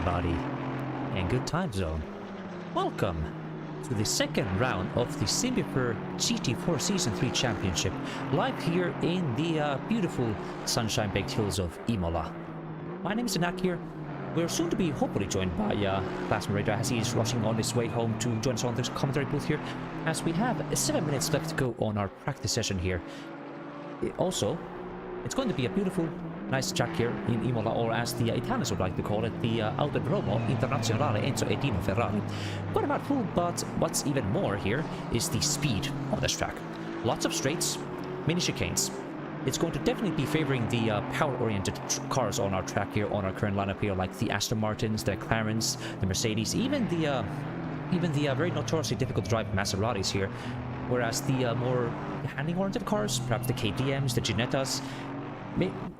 everybody, and good time zone. Welcome to the second round of the Simufur GT4 Season 3 Championship, live here in the beautiful sunshine-baked hills of Imola. My name is Denak here. We're soon to be hopefully joined by Plasma Radar as he is rushing on his way home to join us on this commentary booth here, as we have 7 minutes left to go on our practice session here. Also, it's going to be a beautiful, nice track here in Imola, or as the Italians would like to call it, the Autodromo Internazionale Enzo Edino Ferrari. Quite a mouthful, but what's even more here is the speed on this track. Lots of straights, many chicanes. It's going to definitely be favoring the power-oriented cars on our track here, on our current lineup here, like the Aston Martins, the McLarens, the Mercedes, even the very notoriously difficult to drive Maseratis here. Whereas the more handling-oriented cars, perhaps the KTMs, the Ginettas,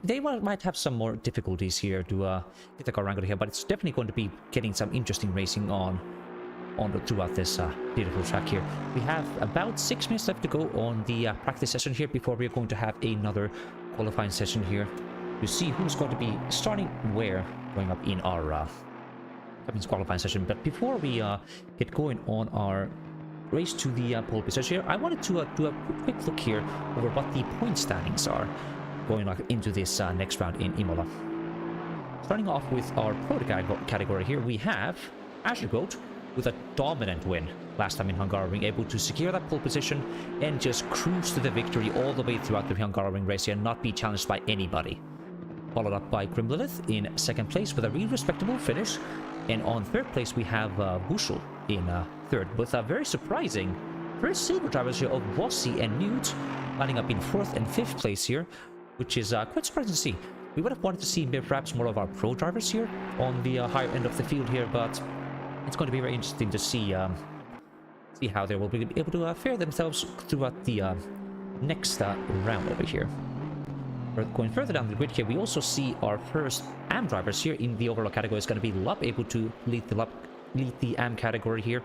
they might have some more difficulties here to get the car wrangled here, but it's definitely going to be getting some interesting racing on throughout this beautiful track here. We have about 6 minutes left to go on the practice session here before we're going to have another qualifying session here to see who's going to be starting where going up in our qualifying session. But before we get going on our race to the pole position here, I wanted to do a quick look here over what the point standings are going into this next round in Imola. Starting off with our pro category here, we have Ashergoat with a dominant win last time in Hungaroring, able to secure that pole position and just cruise to the victory all the way throughout the Hungaroring race here and not be challenged by anybody. Followed up by Grimlilith in second place with a really respectable finish, and on third place we have Bushel in third with a very surprising first silver drivers here of Vossi and Newt lining up in fourth and fifth place here, which is quite surprising to see. We would have wanted to see perhaps more of our pro drivers here on the higher end of the field here, but it's going to be very interesting to see how they will be able to fare themselves throughout the next round over here. Going further down the grid here, we also see our first AM drivers here in the overall category. It's going to be Lup, able to lead the AM category here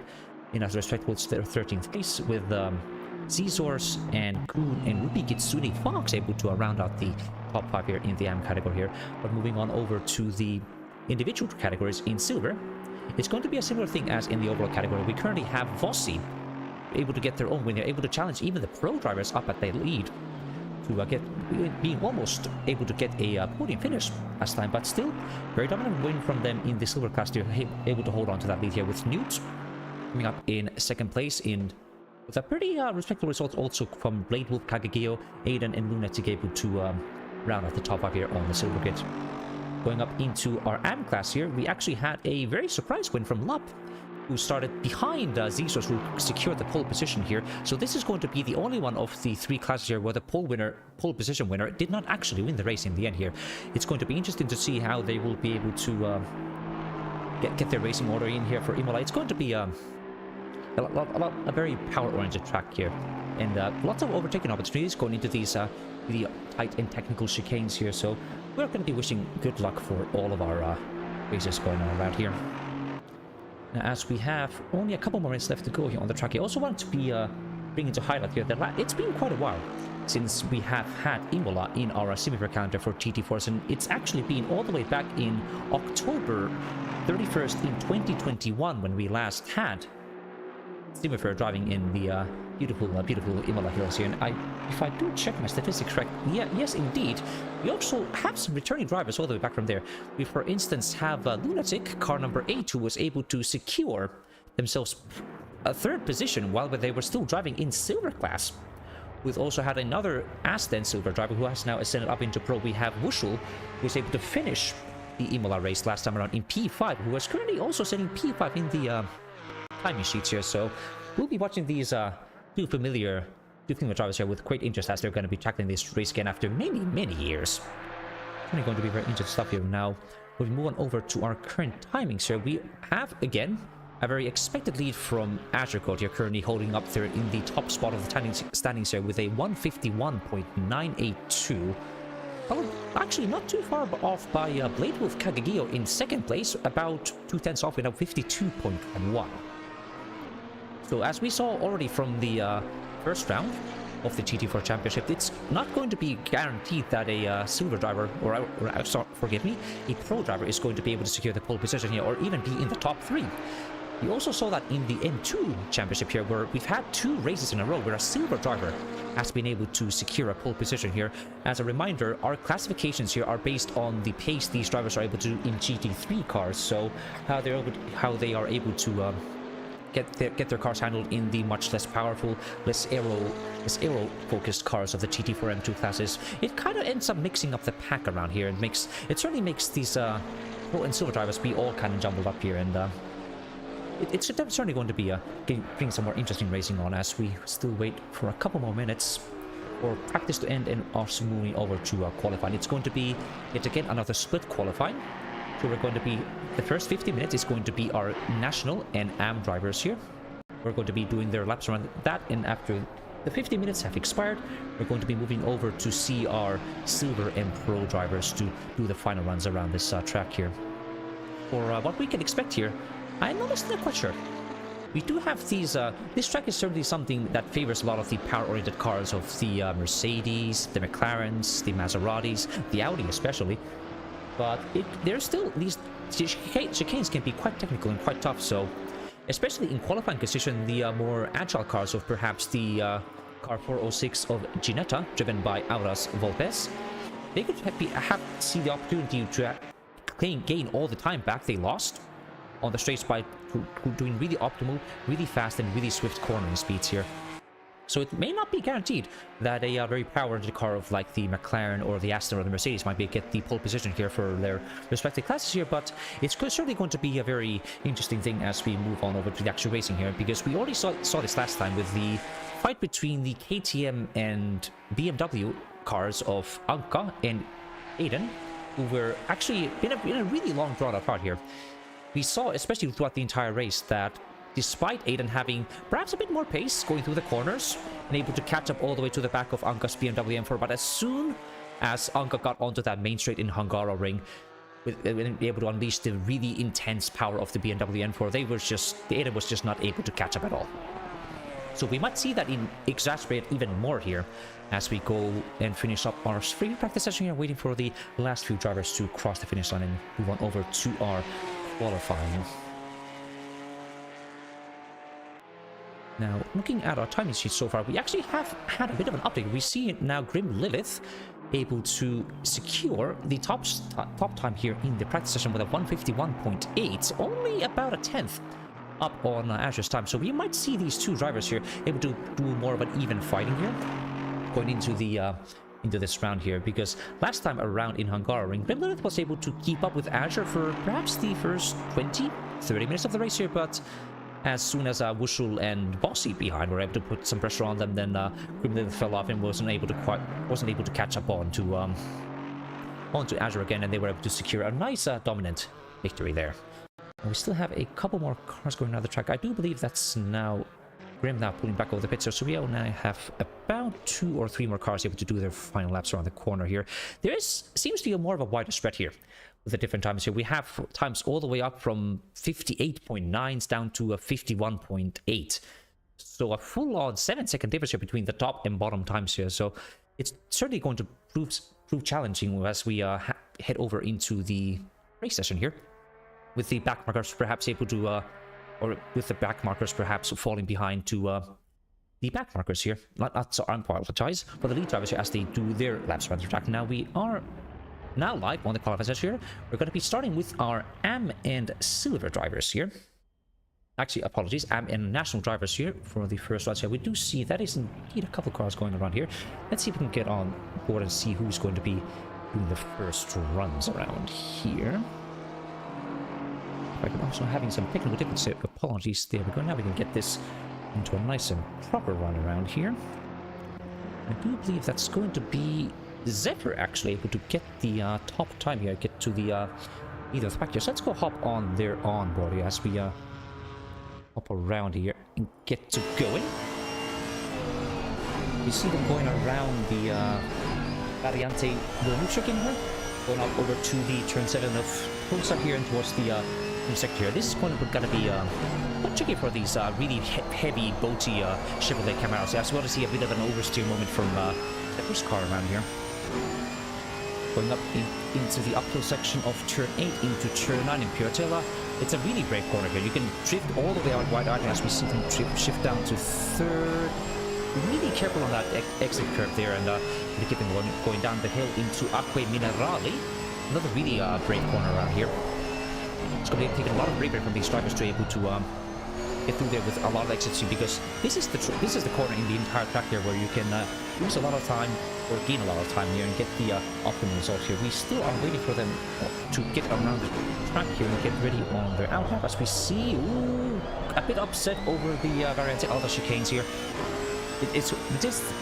in a respectable 13th place, with Zizors and Kuhn and Ruby Kitsune Fox able to round out the top 5 here in the AM category here. But moving on over to the individual categories in silver, it's going to be a similar thing as in the overall category. We currently have Vossi able to get their own win. They're able to challenge even the pro drivers up at their lead to being almost able to get a podium finish last time, but still very dominant win from them in the silver class. They're able to hold on to that lead here, with Newt coming up in second place with a pretty respectable result also from Blade Wolf, Kagegeo, Aiden and Lunatic able to round out the top 5 here on the silver grid. Going up into our AM class here, we actually had a very surprise win from Lup, who started behind Zizos, who secured the pole position here. So this is going to be the only one of the 3 classes here where the pole position winner did not actually win the race in the end here. It's going to be interesting to see how they will be able to get their racing order in here for Imola. It's going to be a very power-oriented track here, and lots of overtaking opportunities going into these really tight and technical chicanes here. So we're going to be wishing good luck for all of our races going on around here. Now, as we have only a couple more minutes left to go here on the track, I also want to be bringing to highlight here that it's been quite a while since we have had Imola in our Simufur calendar for GT4s, and it's actually been all the way back in October 31st in 2021 when we last had Simufur driving in the beautiful Imola hills here. And if I do check my statistics correct, yes indeed, we also have some returning drivers all the way back from there. We, for instance, have Lunatic, car number 8, who was able to secure themselves a third position while they were still driving in silver class. We've also had another Aston silver driver who has now ascended up into pro. We have Wushel, who was able to finish the Imola race last time around in P5, who is currently also setting P5 in the timing sheets here. So we'll be watching these two familiar drivers here with great interest, as they're going to be tackling this race again after many years. It's really going to be very interesting stuff here. Now, we'll move on over to our current timings here. We have, again, a very expected lead from Ashergoat here, currently holding up there in the top spot of the standings here with a 151.982. Oh, actually not too far off by Blade Wolf Kagegeo in second place, about 2/10 off, with now 52.1. So as we saw already from the first round, of the GT4 Championship. It's not going to be guaranteed that a silver driver, forgive me, a pro driver is going to be able to secure the pole position here, or even be in the top 3. You also saw that in the M2 Championship here, where we've had 2 races in a row where a silver driver has been able to secure a pole position here. As a reminder, our classifications here are based on the pace these drivers are able to do in GT3 cars, so how they are able to get their cars handled in the much less powerful, less aero focused cars of the GT4 M2 classes. It kind of ends up mixing up the pack around here, and it certainly makes these pro and silver drivers be all kind of jumbled up here, and it's certainly going to be bring some more interesting racing on as we still wait for a couple more minutes for practice to end and us moving over to qualifying. It's going to be yet again another split qualifying. So we're going to be, the first 50 minutes is going to be our national and AM drivers here. We're going to be doing their laps around that, and after the 50 minutes have expired, we're going to be moving over to see our silver and pro drivers to do the final runs around this track here. For what we can expect here, I'm honestly not quite sure. We do have these, this track is certainly something that favors a lot of the power-oriented cars of the Mercedes, the McLarens, the Maseratis, the Audi especially. But there's still, these chicanes can be quite technical and quite tough, so especially in qualifying position, the more agile cars of perhaps the car 406 of Ginetta, driven by Auras Volpes, they could see the opportunity to gain all the time back they lost on the straights by doing really optimal, really fast, and really swift cornering speeds here. So it may not be guaranteed that a very powered car of like the McLaren or the Aston or the Mercedes might get the pole position here for their respective classes here, but it's certainly going to be a very interesting thing as we move on over to the actual racing here, because we already saw this last time with the fight between the KTM and BMW cars of Anka and Aiden, who were actually in a really long drawn apart here. We saw, especially throughout the entire race, that despite Aiden having perhaps a bit more pace going through the corners and able to catch up all the way to the back of Anka's BMW M4, but as soon as Anka got onto that main straight in Hungaroring, able to unleash the really intense power of the BMW M4, Aiden was just not able to catch up at all. So we might see that exacerbate even more here as we go and finish up our free practice session here, waiting for the last few drivers to cross the finish line and move on over to our qualifying. Now, looking at our timing sheet so far, we actually have had a bit of an update. We see now Grim Lilith able to secure the top time here in the practice session with a 151.8, only about a 10th up on Azure's time. So we might see these two drivers here able to do more of an even fighting here going into this round here, because last time around in Hungaroring, Grim Lilith was able to keep up with Azure for perhaps the first 20-30 minutes of the race here, but as soon as Wushul and Bossy behind were able to put some pressure on them, then Grim Lilith fell off and wasn't able to catch up onto Azure again, and they were able to secure a nice dominant victory there. And we still have a couple more cars going around the track. I do believe that's now Grim now pulling back over the pit, so we now have about 2 or 3 more cars able to do their final laps around the corner here. Seems to be more of a wider spread here with the different times here. We have times all the way up from 58.9s down to a 51.8. So a full-on 7-second difference here between the top and bottom times here. So it's certainly going to prove challenging as we head over into the race session here, with the back markers perhaps able to falling behind to the back markers here. I apologize for the lead drivers here as they do their laps around the track. Now we are live on the qualifying session here. We're going to be starting with our AM and Silver drivers here. Actually, apologies, AM and National drivers here for the first runs here. We do see that is indeed a couple cars going around here. Let's see if we can get on board and see who's going to be doing the first runs around here. I'm also having some technical difficulties. Apologies, there we go. Now we can get this into a nice and proper run around here. I do believe that's going to be Zephyr actually able to get the top time here, get to the either the back here. So let's go hop on their onboard here as we hop around here and get to going. You see them going around the Variante Bermuda in here, going up over to the turn 7 of Pulsar here and towards the sector here. This is going to be quite tricky for these really heavy, boaty Chevrolet Camaros. As well to see a bit of an oversteer moment from the first car around here. Going up into the uphill section of turn 8 into turn 9 in Piratella. It's a really great corner here. You can drift all the way out wide out as we see them shift down to third. Really careful on that exit curve there, and keep them going down the hill into Acque Minerali. Another really brave corner around here. It's going to be taking a lot of bravery from these drivers to be able to get through there with a lot of exit speed, because this is the corner in the entire track here where you can lose a lot of time or gain a lot of time here and get the optimal result here. We still are waiting for them to get around the track here and get ready on their outlap, as we see a bit upset over the Variante Alta chicanes here. This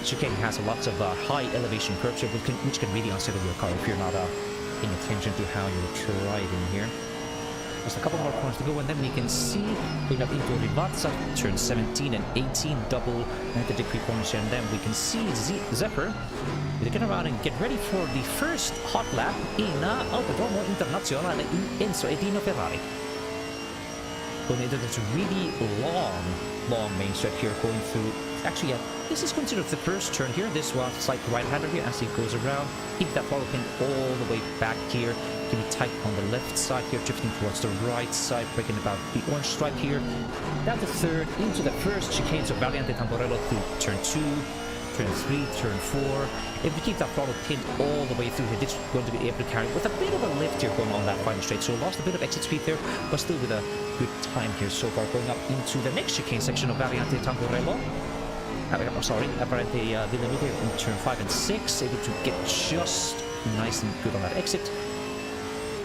chicane has lots of high elevation curves here, which can really unsettle your car if you're not paying attention to how you're driving here. Just a couple more corners to go, and then we can see going up into Rivazza, turn 17 and 18, double 90-degree corners here, and then we can see Zephyr get around and get ready for the first hot lap in Autodromo Internazionale in Enzo Edino Ferrari. Going into this really long main stretch here, going through. Actually, this is considered the first turn here. This was slight right-hander here as he goes around. Keep that follow pin all the way back here. Keep it tight on the left side here, drifting towards the right side, breaking about the orange stripe here. Down to third, into the first chicane, so Variante Tamborello through turn 2, turn 3, turn 4. If we keep that throttle pinned all the way through here, this is going to be able to carry with a bit of a lift here going on that final straight. So lost a bit of exit speed there, but still with a good time here so far. Going up into the next chicane section of Variante Tamborello. Variante Villeneuve in turn 5 and 6, able to get just nice and good on that exit.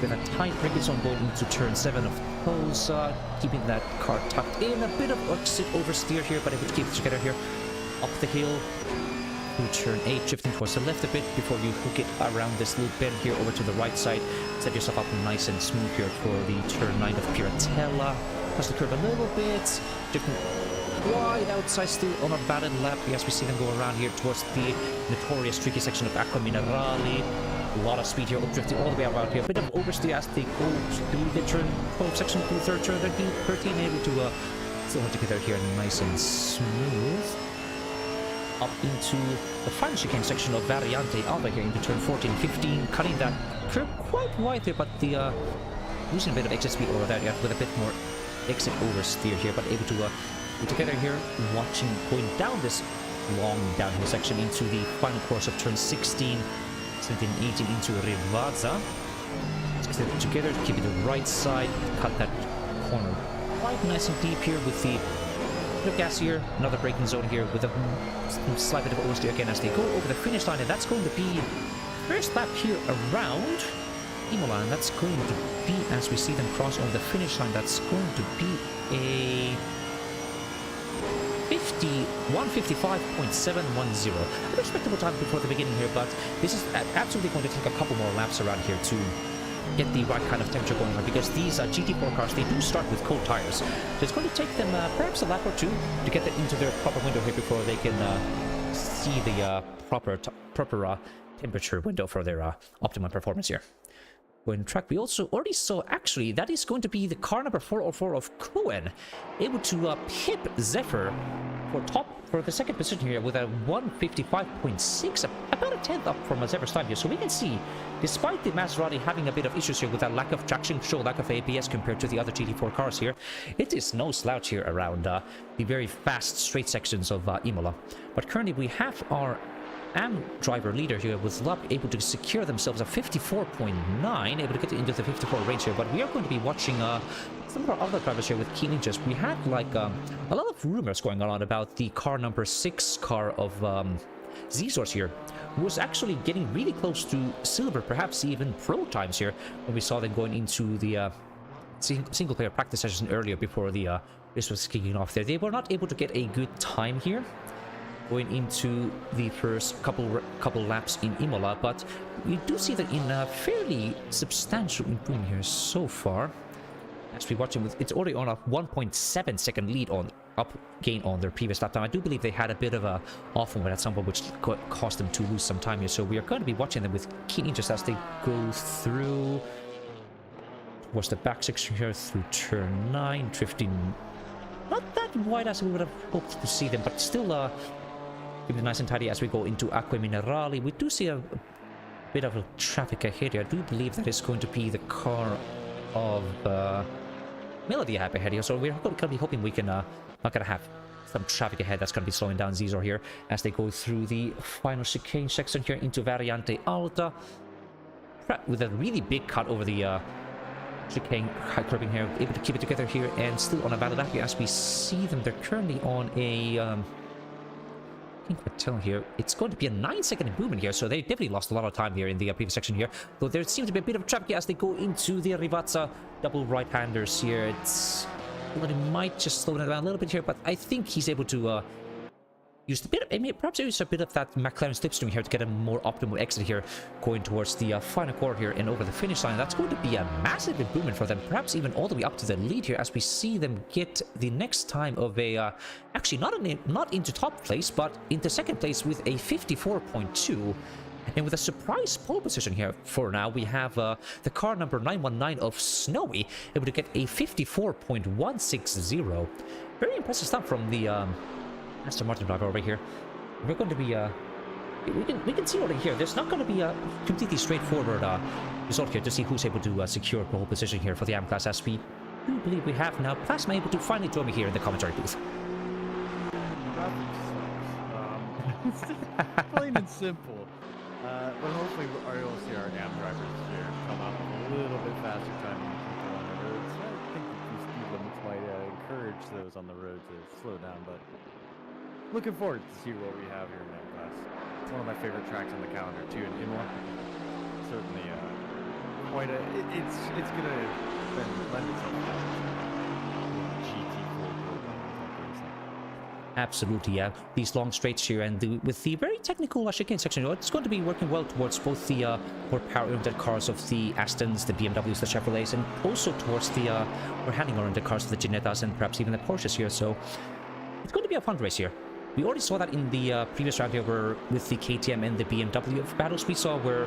With a tight braking zone going into turn 7 of Tulsa, keeping that car tucked in. A bit of exit oversteer here, but able to keep it together here. Up the hill to turn 8, drifting towards the left a bit before you hook it around this little bend here over to the right side. Set yourself up nice and smooth here for the turn 9 of Piratella. Press the curve a little bit, drifting wide outside still on a batted lap as we see them go around here towards the notorious tricky section of Acqua Minerali. A lot of speed here, drifting all the way around here. A bit of oversteer as they go through the turn 12 section to the third turn 13, able to still hold together here nice and smooth. Up into the final chicane section of Variante Alba here into turn 14, 15, cutting that curve quite wide there, but the losing a bit of exit speed over there with a bit more exit oversteer here, but able to be together here, watching going down this long downhill section into the final course of turn 16, 17, 18 into Rivazza. Stay together, keep it the right side, cut that corner quite nice and deep here with the bit of gas here, another braking zone here with a slight bit of oversteer again as they go over the finish line, and that's going to be first lap here around Imola, and that's going to be, as we see them cross over the finish line, that's going to be a 1:55.710. A respectable time before the beginning here, but this is absolutely going to take a couple more laps around here to get the right kind of temperature going on, because these GT4 cars, they do start with cold tires. So it's going to take them perhaps a lap or two to get them into their proper window here before they can see the proper temperature window for their optimum performance here. Going track, we also already saw, actually, that is going to be the car number 404 of Cohen, able to pip Zephyr for the second position here with a 1:55.6, about a tenth up from Zephyr's time here. So we can see, despite the Maserati having a bit of issues here with that lack of traction control, lack of ABS compared to the other GT4 cars here, it is no slouch here around the very fast straight sections of Imola. But currently we have our driver leader here with luck able to secure themselves a 54.9, able to get into the 54 range here. But we are going to be watching some of our other drivers here with keen interest. We had like a lot of rumors going on about the car number 6 car of Z-Source here, who was actually getting really close to silver, perhaps even pro times here, when we saw them going into the single player practice session earlier before the this was kicking off there. They were not able to get a good time here going into the first couple laps in Imola, but we do see that in a fairly substantial improvement here so far. As we watch it, it's already on a 1.7 second lead on gain on their previous lap time. I do believe they had a bit of a off moment at some point, which caused them to lose some time here. So we are going to be watching them with keen interest as they go through towards the back section here through turn 9, drifting not that wide as we would have hoped to see them, but still keep it nice and tidy as we go into Acqua Minerali. We do see a bit of a traffic ahead here. I do believe that is going to be the car of Melody up ahead here, so we're going to be hoping we can not going to have some traffic ahead that's going to be slowing down Zizor here as they go through the final chicane section here into Variante Alta with a really big cut over the chicane curbing here, able to keep it together here and still on a valid lap here as we see them. They're currently on a can't quite tell here. It's going to be a 9-second improvement here, so they definitely lost a lot of time here in the previous section here. Though there seems to be a bit of traffic as they go into the Rivazza double right-handers here. It's well, it might just slow down a little bit here, but I think he's able to use a bit of, perhaps use a bit of that McLaren slipstream here to get a more optimal exit here, going towards the final quarter here and over the finish line. That's going to be a massive improvement for them, perhaps even all the way up to the lead here, as we see them get the next time of a actually not into top place, but into second place with a 54.2. And with a surprise pole position here for now, we have the car number 919 of Snowy able to get a 54.160. Very impressive stuff from the Aston Martin driver over here. We're going to be we can see over here. There's not going to be a completely straightforward result here to see who's able to secure pole position here for the AM class, as we do believe we have now Plasma able to finally join me here in the commentary booth. Plain and simple. But hopefully we'll see our AM drivers here come out a little bit faster time than people on the roads. I think that these speed limits might encourage those on the road to slow down, but looking forward to see what we have here in that class. It's one of my favorite tracks on the calendar too, in Imola. Certainly quite a, it's gonna lend itself to GT4. Absolutely, yeah. These long straights here, and with the very technical chicane section, it's going to be working well towards both the more power-oriented cars of the Astons, the BMWs, the Chevrolets, and also towards the more handling-oriented cars of the Ginettas and perhaps even the Porsches here. So it's going to be a fun race here. We already saw that in the previous round here, where with the KTM and the BMW battles we saw, where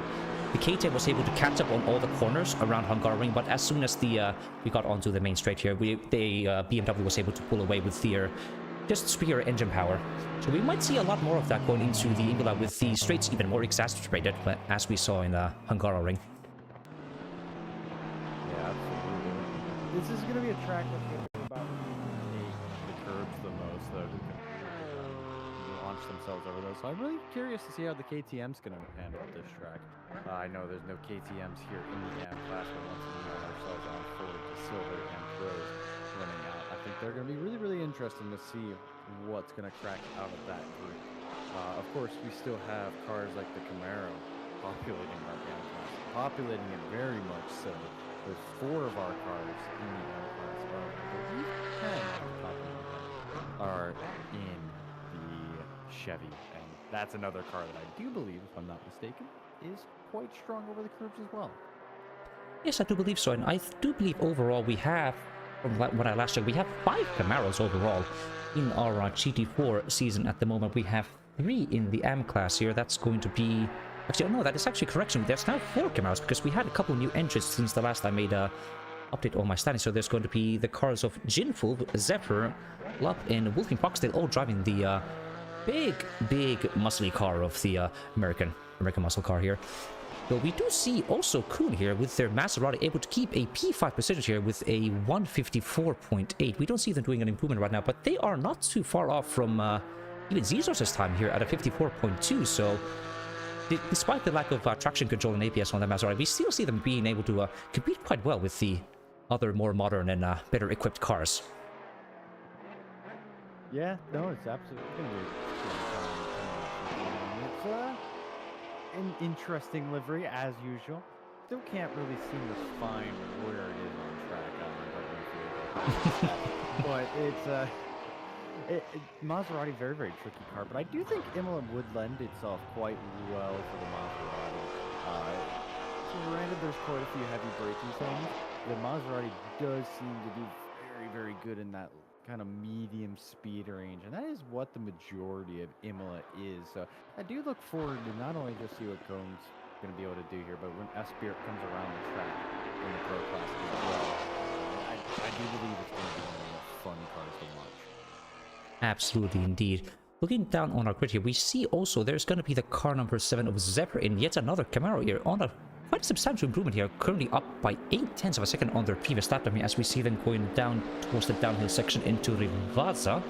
the KTM was able to catch up on all the corners around Hungaroring, but as soon as the we got onto the main straight here, the BMW was able to pull away with their just superior engine power. So we might see a lot more of that going into the Imola, with the straights even more exacerbated, as we saw in Hungaroring. Yeah, absolutely. This is going to be a track that's going to be about the curbs the most, though, who can launch themselves over those. So I'm really curious to see how the KTM's going to handle this track. I know there's no KTMs here in the AM class, but once we know ourselves on forward to Silver and Pros running out, I think they're going to be really, really interesting to see what's going to crack out of that group. Of course, we still have cars like the Camaro populating our AM class, populating it very much so. There's 4 of our cars in the AM class, but I believe 10 are in the Chevy, and that's another car that I do believe, if I'm not mistaken, is quite strong over the curbs as well. Yes, I do believe so, and I do believe overall we have, from what I last checked, we have 5 Camaros overall in our GT4 season at the moment. We have 3 in the AM class here. That's going to be... Actually, no, that is actually correction. There's now 4 Camaros, because we had a couple new entrants since the last I made a update on my standings. So there's going to be the cars of Jinful, Zephyr, Lup, and Wolfing Foxtail, all driving the big muscly car of the American muscle car here. But we do see also Kuhn here with their Maserati able to keep a P5 position here with a 154.8. We don't see them doing an improvement right now, but they are not too far off from even Zizor's time here at a 54.2. So despite the lack of traction control and ABS on the Maserati, we still see them being able to compete quite well with the other more modern and better equipped cars. Yeah, no, it's absolutely going to be an interesting livery, as usual. Still can't really seem to find where it is on track. I don't know, but it's Maserati, very, very tricky car. But I do think Imola would lend itself quite well for the Maserati. Granted, there's quite a few heavy braking things. The Maserati does seem to do very, very good in that kind of medium speed range, and that is what the majority of Imola is. So I do look forward to not only just see what Cohn's going to be able to do here, but when S-Spirit comes around the track in the Pro Class as well, I do believe it's going to be one of the more fun cars to watch. Absolutely, indeed. Looking down on our grid here, we see also there's going to be the car number 7 of Zephyr in yet another Camaro here on a quite substantial improvement here, currently up by 8/10 of a second on their previous lap time here, as we see them going down towards the downhill section into Rivazza.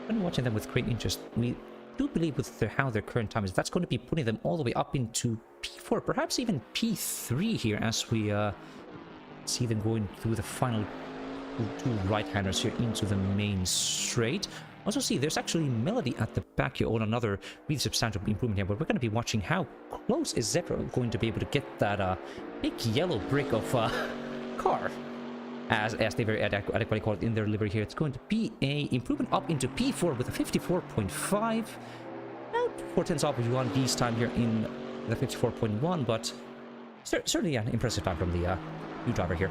When watching them with great interest, we do believe with how their current time is, that's going to be putting them all the way up into P4, perhaps even P3 here, as we see them going through the final two right-handers here into the main straight. Also see, there's actually Melody at the back here on another really substantial improvement here, but we're going to be watching how close is Zephyr going to be able to get that big yellow brick of car, as they very adequately call it in their livery here. It's going to be a improvement up into P4 with a 54.5. Now 4/10 off of UND's time here in the 54.1, but certainly an impressive time from the new driver here.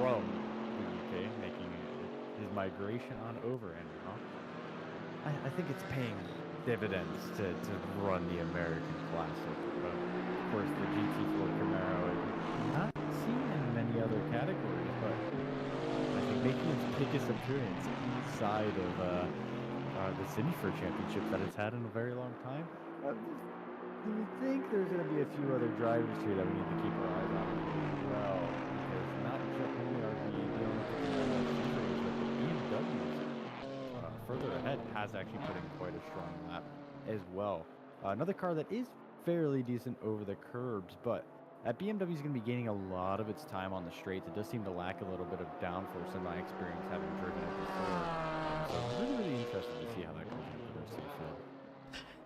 From the UK, making his migration on over, and I think it's paying dividends to run the American Classic. But of course, the GT4 Camaro is not seen in many other categories, but I think making its biggest appearance inside of the Simufur Championship that it's had in a very long time. Do you think there's going to be a few other drivers here that we need to keep our eyes on as well? Not just only are we dealing with the BMWs further ahead has actually put in quite a strong lap as well. Another car that is fairly decent over the curbs, but that BMW is going to be gaining a lot of its time on the straights. It does seem to lack a little bit of downforce in my experience having driven it before. So I'm really interested to see how that goes into the rest of the field.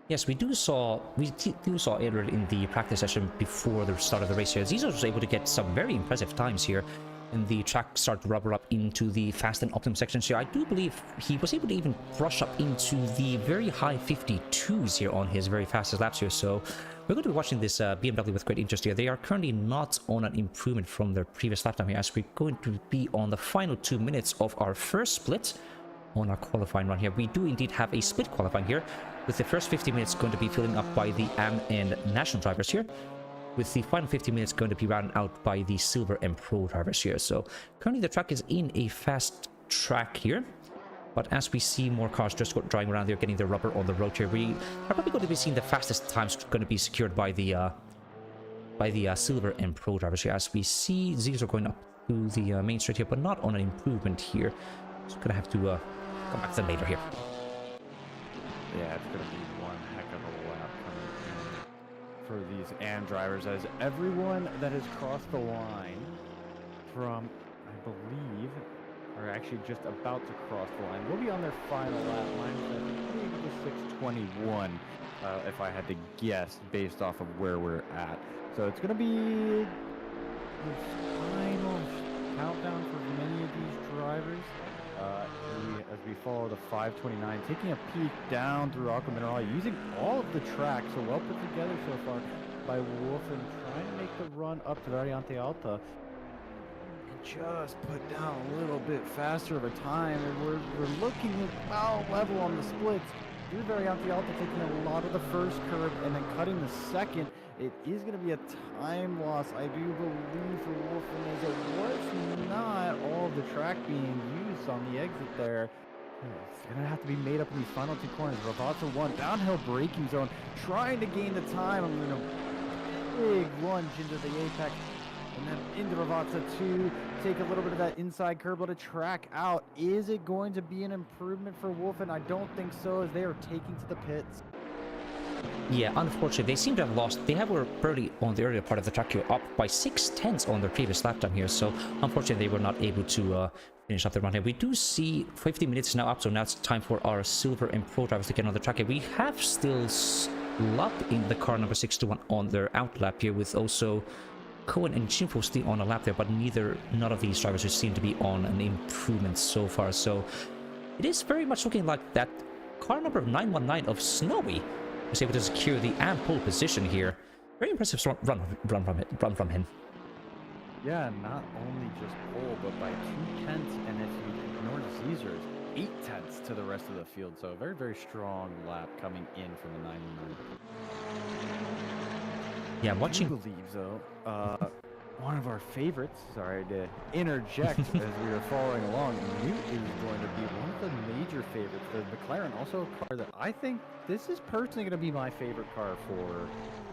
Yes, we do saw earlier in the practice session before the start of the race here, Zizo was able to get some very impressive times here, and the track started to rubber up into the fast and optimum sections here. I do believe he was able to even brush up into the very high 52s here on his very fastest laps here, so we're going to be watching this BMW with great interest here. They are currently not on an improvement from their previous lap time here, as we're going to be on the final 2 minutes of our first split on our qualifying run here. We do indeed have a split qualifying here, with the first 50 minutes going to be filling up by the AM and National drivers here, with the final 50 minutes going to be rounded out by the Silver and Pro drivers here. So currently the track is in a fast track here, but as we see more cars just driving around there, getting the rubber on the road here, we are probably going to be seeing the fastest times going to be secured by the Silver and Pro drivers here, as we see Zizo going up to the main straight here, but not on an improvement here. So going to have to come back to them later here. Yeah, it's going to be one heck of a lap coming in for these AM drivers, as everyone that has crossed the line from, I believe, are actually just about to cross the line. We'll be on their final lap. Mine says 6:21, if I had to guess, based off of where we're at. So it's going to be the final countdown for many of these drivers. As we follow the 529, taking a peek down through Aqua Mineral, using all of the track, so well put together so far by Wolfen, trying to make the run up to Variante Alta, and just put down a little bit faster of a time, and we're looking about level on the splits. Through Variante Alta, taking a lot of the first curve and then cutting the second. It is going to be a time loss, I do believe, for Wolfen, as it was not all of the track being used on the exit there. It's going to have to be made up in these final two corners. Ravazza 1, downhill braking zone, trying to gain the time. I'm going to big lunge into the apex, and then into Ravazza 2, take a little bit of that inside curb, let it track out. Is it going to be an improvement for Wolfen? I don't think so, as they are taking to the pits. Yeah, unfortunately, they seem to have lost. They were early on the earlier part of the track here, up by 6/10 on their previous lap time here. So, unfortunately, they were not able to finish up the run here. We do see 50 minutes now up, so now it's time for our Silver and Pro drivers to get on the track here. We have still Luck in the car number 61 on their out lap here, with also Cohen and Chinfo still on a lap there, but none of these drivers seem to be on an improvement so far. So, it is very much looking like that car number 919 of Snowy was able to secure the pole position here. Very impressive run from him. Yeah, not only just pole, but by 2/10, and if you ignore Caesars, 8/10 to the rest of the field. So a very, very strong lap coming in from the 919. Yeah, watching. I believe though. one of our favorites, sorry to interject as we are following along, Newt is going to be one of the major favorites. The McLaren, also a car that I think this is personally going to be my favorite car for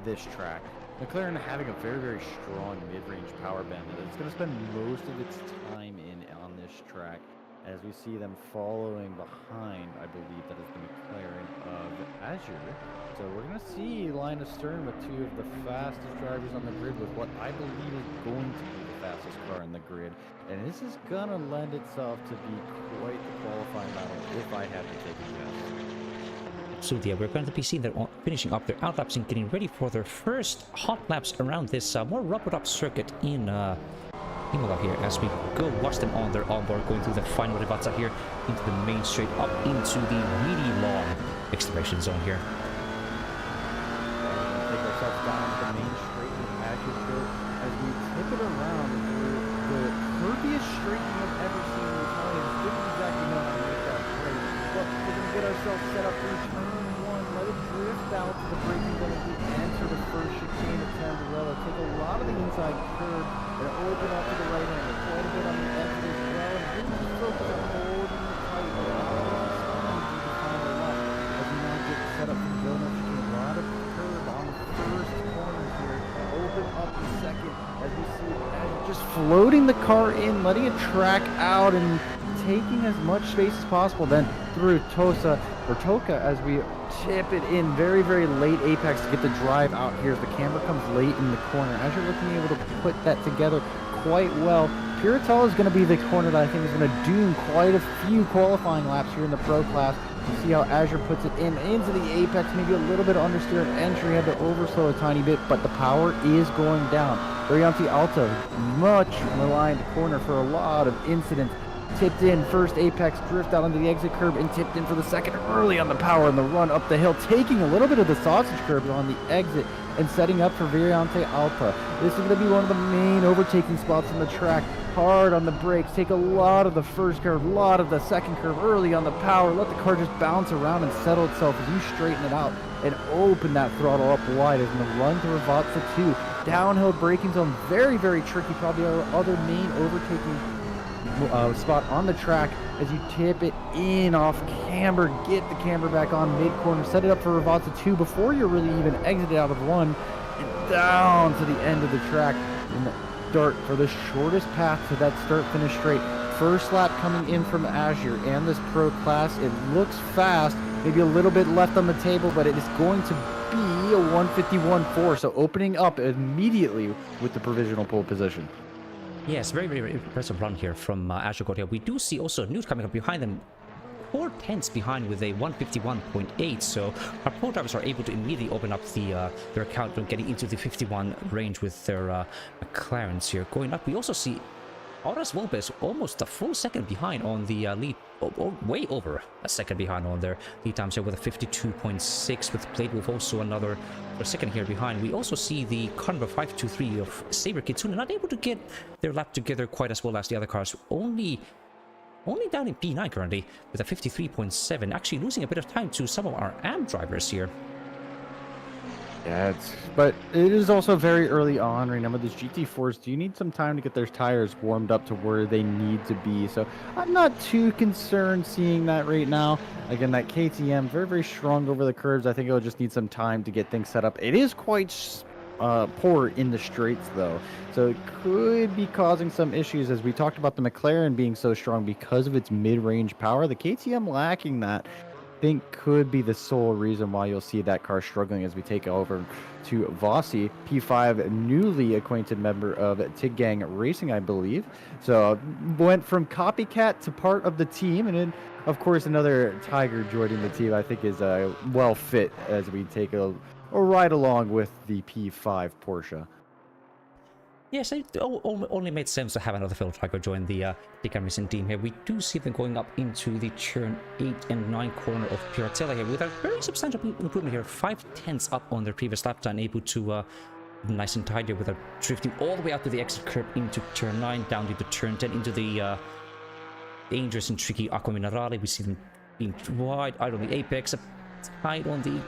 this track. McLaren having a very, very strong mid-range power band that it's going to spend most of its time on this track. As we see them following behind, I believe that is the McLaren of Azure. So we're going to see line of stern with two of the fastest drivers on the grid with what I believe is going to be the fastest car in the grid. And this is going to lend itself to be quite the qualifying battle if I had to take a guess. So yeah, we're going to be seeing them finishing up their outlaps and getting ready for their first hot laps around this more rubbered up circuit in Imola here, as we go watch them on their onboard going through the final rivazza here into the main straight up into the really long acceleration zone here. Take ourselves down to the main straight with Azure Pit as we tip it around the curviest straight I've ever seen in Italians. Didn't exactly know how to make that break, but we're going to get ourselves set up for turn one. Let it drift out to the braking zone as we enter the first chicane at Tamburello. Take a lot of the inside curve and open up to the right hand, quite a bit on the exit as well, and really just focus on holding the tight, allowing the speed to the final lap as we now get set up for Vilna. A lot of curve on the first corner here, open up the second as we see it just floating the car in, letting it track out and taking as much space as possible, then through Toka as we tip it in very, very late apex to get the drive out here as the camera comes late in the corner. As you're looking able to put that together quite well, Piratella is going to be the corner that I think is going to doom quite a few qualifying laps here in the pro class. You see how Azure puts it in into the apex, maybe a little bit of understeer entry, had to overslow a tiny bit, but the power is going down. Variante Alta, much maligned corner for a lot of incidents. Tipped in first apex, drift out onto the exit curb, and tipped in for the second early on the power and the run up the hill, taking a little bit of the sausage curb on the exit and setting up for Variante Alta. This is going to be one of the main overtaking spots on the track. Hard on the brakes, take a lot of the first curve, a lot of the second curve early on the power, let the car just bounce around and settle itself as you straighten it out and open that throttle up wide as in the run to Rivazza 2. Downhill braking zone, very, very tricky, probably our other main overtaking spot on the track as you tip it in off camber, get the camber back on mid-corner, set it up for Rivazza 2 before you're really even exited out of 1 and down to the end of the track in the start for the shortest path to that start-finish straight. First lap coming in from Azure and this pro class. It looks fast, maybe a little bit left on the table, but it is going to be a 151.4, so opening up immediately with the provisional pole position. Yes, very, very impressive run here from Azure Godia. We do see also Newt coming up behind them, 4/10 behind with a 151.8. So our pro drivers are able to immediately open up their account when getting into the 51 range with their McLarens here. Going up, we also see Horace Lopez almost a full second behind on the lead, way over a second behind on their lead times here with a 52.6 with Blade Wolf also another for a second here behind. We also see the car number 523 of Saber Kitsune not able to get their lap together quite as well as the other cars. Only down in P9 currently with a 53.7, actually losing a bit of time to some of our AM drivers here. Yeah, but it is also very early on. Remember, these GT4s do need some time to get their tires warmed up to where they need to be. So I'm not too concerned seeing that right now. Again, that KTM, very, very strong over the curves. I think it'll just need some time to get things set up. It is quite poor in the straights, though. So it could be causing some issues, as we talked about the McLaren being so strong because of its mid-range power. The KTM lacking that, think could be the sole reason why you'll see that car struggling as we take over to Vossi, P5, newly acquainted member of Tig Gang Racing, I believe. So went from copycat to part of the team, and then of course another Tiger joining the team I think is well fit as we take a ride along with the P5 Porsche. Yes, it only made sense to have another fellow Tiger join the Big Racing team here. We do see them going up into the turn 8 and 9 corner of Piratella here with a very substantial improvement here, 5/10 up on their previous lap time, able to nice and tidy without drifting all the way out to the exit curb into turn 9, down into turn 10, into the dangerous and tricky Acqua Minerale. We see them being wide out on the apex, a tight on the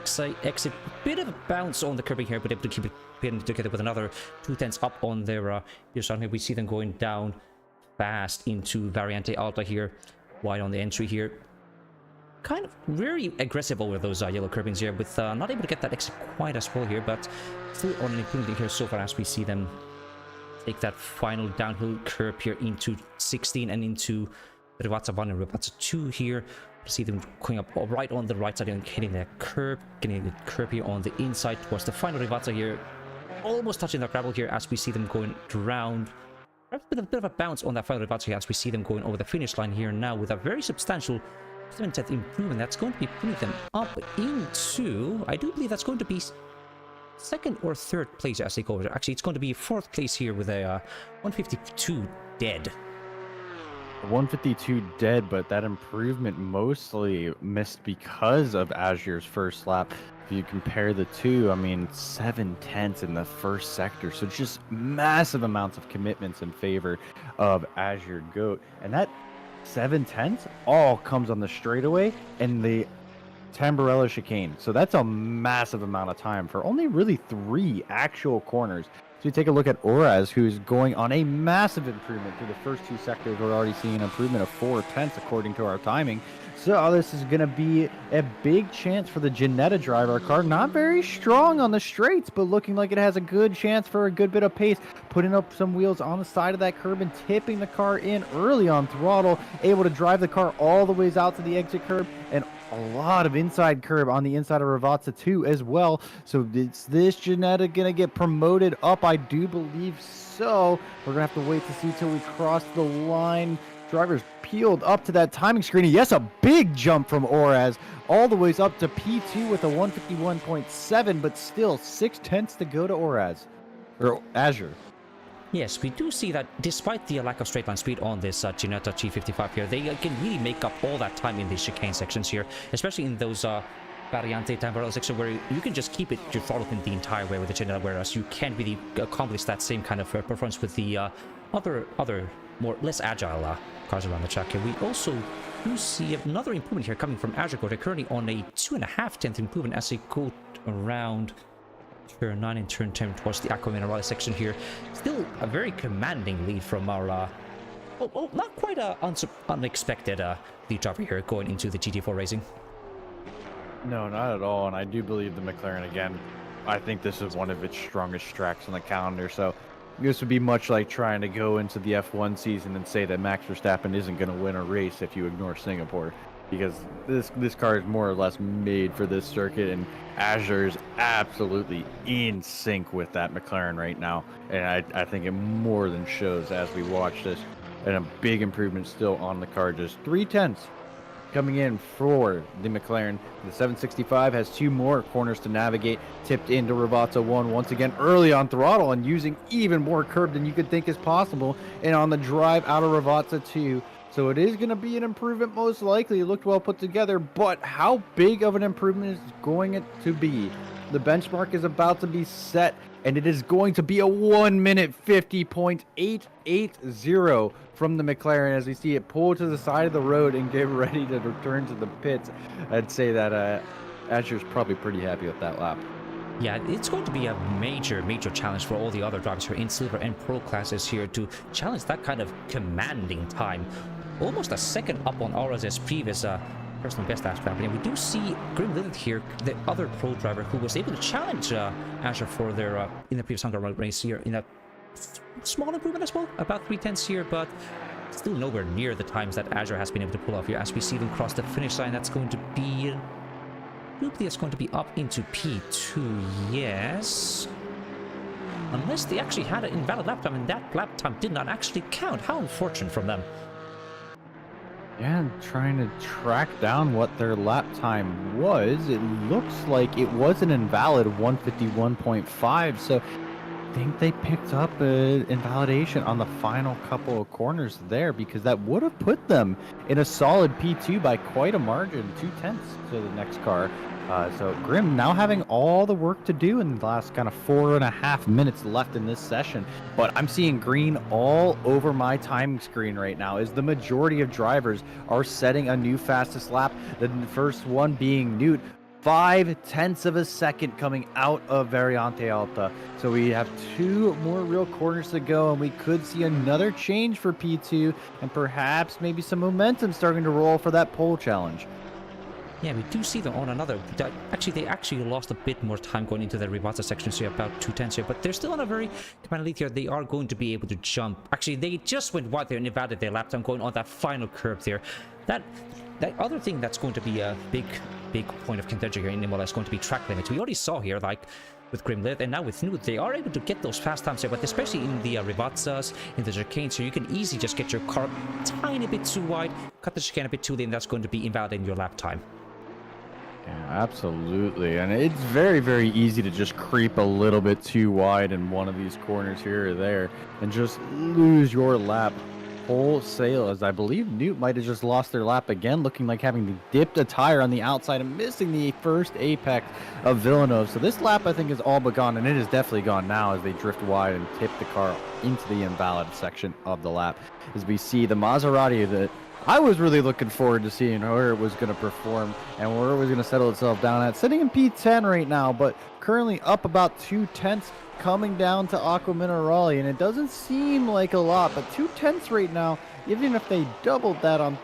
exit. Bit of a bounce on the curbing here, but able to keep it pinned together with another 2/10 up on their rear side here. We see them going down fast into Variante Alta here, wide on the entry here. Kind of very aggressive over those yellow curbings here, with not able to get that exit quite as well here, but still on an improvement here so far as we see them take that final downhill curb here into 16 and into Rivazza 1 and Rivazza 2 here. See them going up right on the right side and hitting that curb, getting the curb here on the inside towards the final Rivazza here. Almost touching the gravel here as we see them going around. With a bit of a bounce on that final Rivazza here as we see them going over the finish line here now with a very substantial 7/10 improvement. That's going to be putting them up into, I do believe that's going to be second or third place as they go over. Actually, it's going to be fourth place here with a 152 dead. 152 dead, but that improvement mostly missed because of Azure's first lap. If you compare the two, I mean, 7/10 in the first sector. So just massive amounts of commitments in favor of Azure Goat. And that 7/10 all comes on the straightaway and the Tamburello chicane. So that's a massive amount of time for only really 3 actual corners. So you take a look at Oraz, who's going on a massive improvement through the first 2 sectors. We're already seeing an improvement of 4/10 according to our timing. So this is going to be a big chance for the Ginetta driver car. Not very strong on the straights, but looking like it has a good chance for a good bit of pace. Putting up some wheels on the side of that curb and tipping the car in early on throttle. Able to drive the car all the ways out to the exit curb, and a lot of inside curb on the inside of Rivazza 2 as well. So is this Ginetta going to get promoted up? I do believe so. We're going to have to wait to see till we cross the line. Drivers peeled up to that timing screen. Yes, a big jump from Oraz all the ways up to P2 with a 151.7, but still 6/10 to go to Oraz, or Azure. Yes, we do see that despite the lack of straight line speed on this Ginetta G55 here, they can really make up all that time in these chicane sections here, especially in those Variante Tamburello section where you can just keep your throttle in the entire way with the Ginetta, whereas you can't really accomplish that same kind of performance with the other more less agile cars around the track here. We also do see another improvement here coming from Azure. They're currently on a 2.5 improvement as they go around turn 9 and turn 10 towards the Aqua Minerale section here. Still a very commanding lead from our not quite a unexpected lead driver here going into the GT4 racing. No, not at all. And I do believe the McLaren, again, I think this is one of its strongest tracks on the calendar. So this would be much like trying to go into the F1 season and say that Max Verstappen isn't going to win a race if you ignore Singapore, because this car is more or less made for this circuit, and Azure is absolutely in sync with that McLaren right now. And I think it more than shows as we watch this. And a big improvement still on the car, just 3/10 coming in for the McLaren. The 765 has 2 more corners to navigate, tipped into Rivazza 1 once again early on throttle and using even more curb than you could think is possible, and on the drive out of Rivazza 2. So it is going to be an improvement most likely. It looked well put together, but how big of an improvement is going to be? The benchmark is about to be set, and it is going to be a 1 minute 50.880 from the McLaren as we see it pull to the side of the road and get ready to return to the pits. I'd say that Azure's probably pretty happy with that lap. Yeah, it's going to be a major challenge for all the other drivers here in Silver and Pro classes here to challenge that kind of commanding time. Almost a second up on Oraz' previous personal best lap. And we do see Grim Lilith here, the other Pro driver who was able to challenge Azure for their in the previous Hunger race here in a small improvement as well, about 3/10 here, but still nowhere near the times that Azure has been able to pull off here. As we see them cross the finish line, that's going to be, hopefully it's going to be up into P2, yes. Unless they actually had an invalid lap time and that lap time did not actually count. How unfortunate from them. Yeah, I'm trying to track down what their lap time was. It looks like it was an invalid 151.5, so I think they picked up an invalidation on the final couple of corners there, because that would have put them in a solid P2 by quite a margin, 2/10 to the next car. So Grim now having all the work to do in the last kind of 4.5 minutes left in this session. But I'm seeing green all over my timing screen right now as the majority of drivers are setting a new fastest lap. The first one being Newt, 5/10 of a second coming out of Variante Alta. So we have 2 more real corners to go, and we could see another change for P2 and perhaps maybe some momentum starting to roll for that pole challenge. Yeah, we do see them on another. Actually, they actually lost a bit more time going into the Rivazza section, so about 2/10 here, but they're still on a very command lead here. They are going to be able to jump. Actually, they just went wide there and evaded their lap time going on that final curve there. That other thing that's going to be a big point of contention here in Imola is going to be track limits. We already saw here, like with Grimlith and now with Newt, they are able to get those fast times here, but especially in the Rivazzas, in the chicanes here, you can easily just get your car a tiny bit too wide, cut the chicane a bit too late, and that's going to be invalidating your lap time. Yeah, absolutely. And it's very, very easy to just creep a little bit too wide in one of these corners here or there and just lose your lap wholesale, as I believe Newt might have just lost their lap again, looking like having dipped a tire on the outside and missing the first apex of Villeneuve. So this lap, I think, is all but gone, and it is definitely gone now as they drift wide and tip the car into the invalid section of the lap. As we see the Maserati that I was really looking forward to seeing where it was going to perform and where it was going to settle itself down at. Sitting in P10 right now, but currently up about 2/10 coming down to Aqua Minerale, and it doesn't seem like a lot, but 2/10 right now, even if they doubled that on,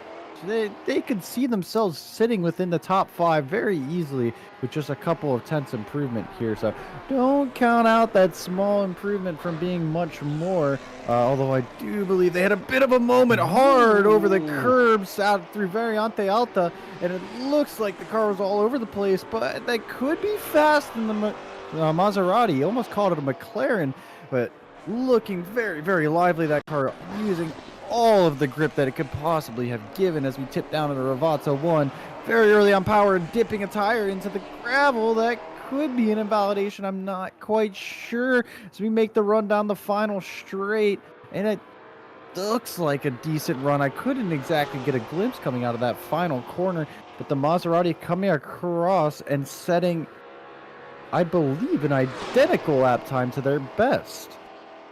they could see themselves sitting within the top 5 very easily with just a couple of tenths improvement here. So don't count out that small improvement from being much more. Although I do believe they had a bit of a moment hard over the curbs out through Variante Alta, and it looks like the car was all over the place, but that could be fast in the Maserati. Almost called it a McLaren, but looking very, very lively, that car, using all of the grip that it could possibly have given as we tip down to the Rivazza 1. Very early on power, dipping a tire into the gravel. That could be an invalidation. I'm not quite sure. So we make the run down the final straight, and it looks like a decent run. I couldn't exactly get a glimpse coming out of that final corner, but the Maserati coming across and setting, I believe, an identical lap time to their best.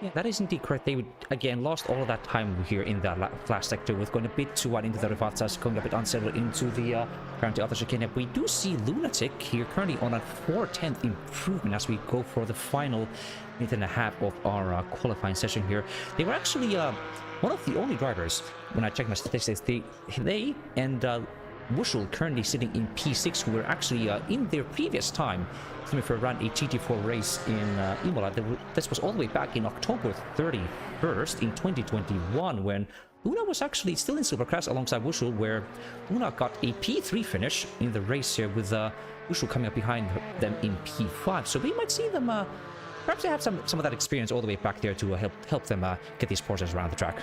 Yeah, that is indeed correct. They would, again, lost all of that time here in that last sector with going a bit too wide into the Rivazzas, going a bit unsettled into the currently other chicane. We do see Lunatic here currently on a 4/10 improvement as we go for the final minute and a half of our qualifying session here. They were actually one of the only drivers, when I checked my statistics, they and Wushel currently sitting in P6, who were actually in their previous time Simufur ran a GT4 race in Imola. This was all the way back in October 31st in 2021, when Luna was actually still in Supercross alongside Wushel, where Luna got a P3 finish in the race here, with Wushel coming up behind them in P5. So we might see them, perhaps they have some of that experience all the way back there to help them get these Porsches around the track.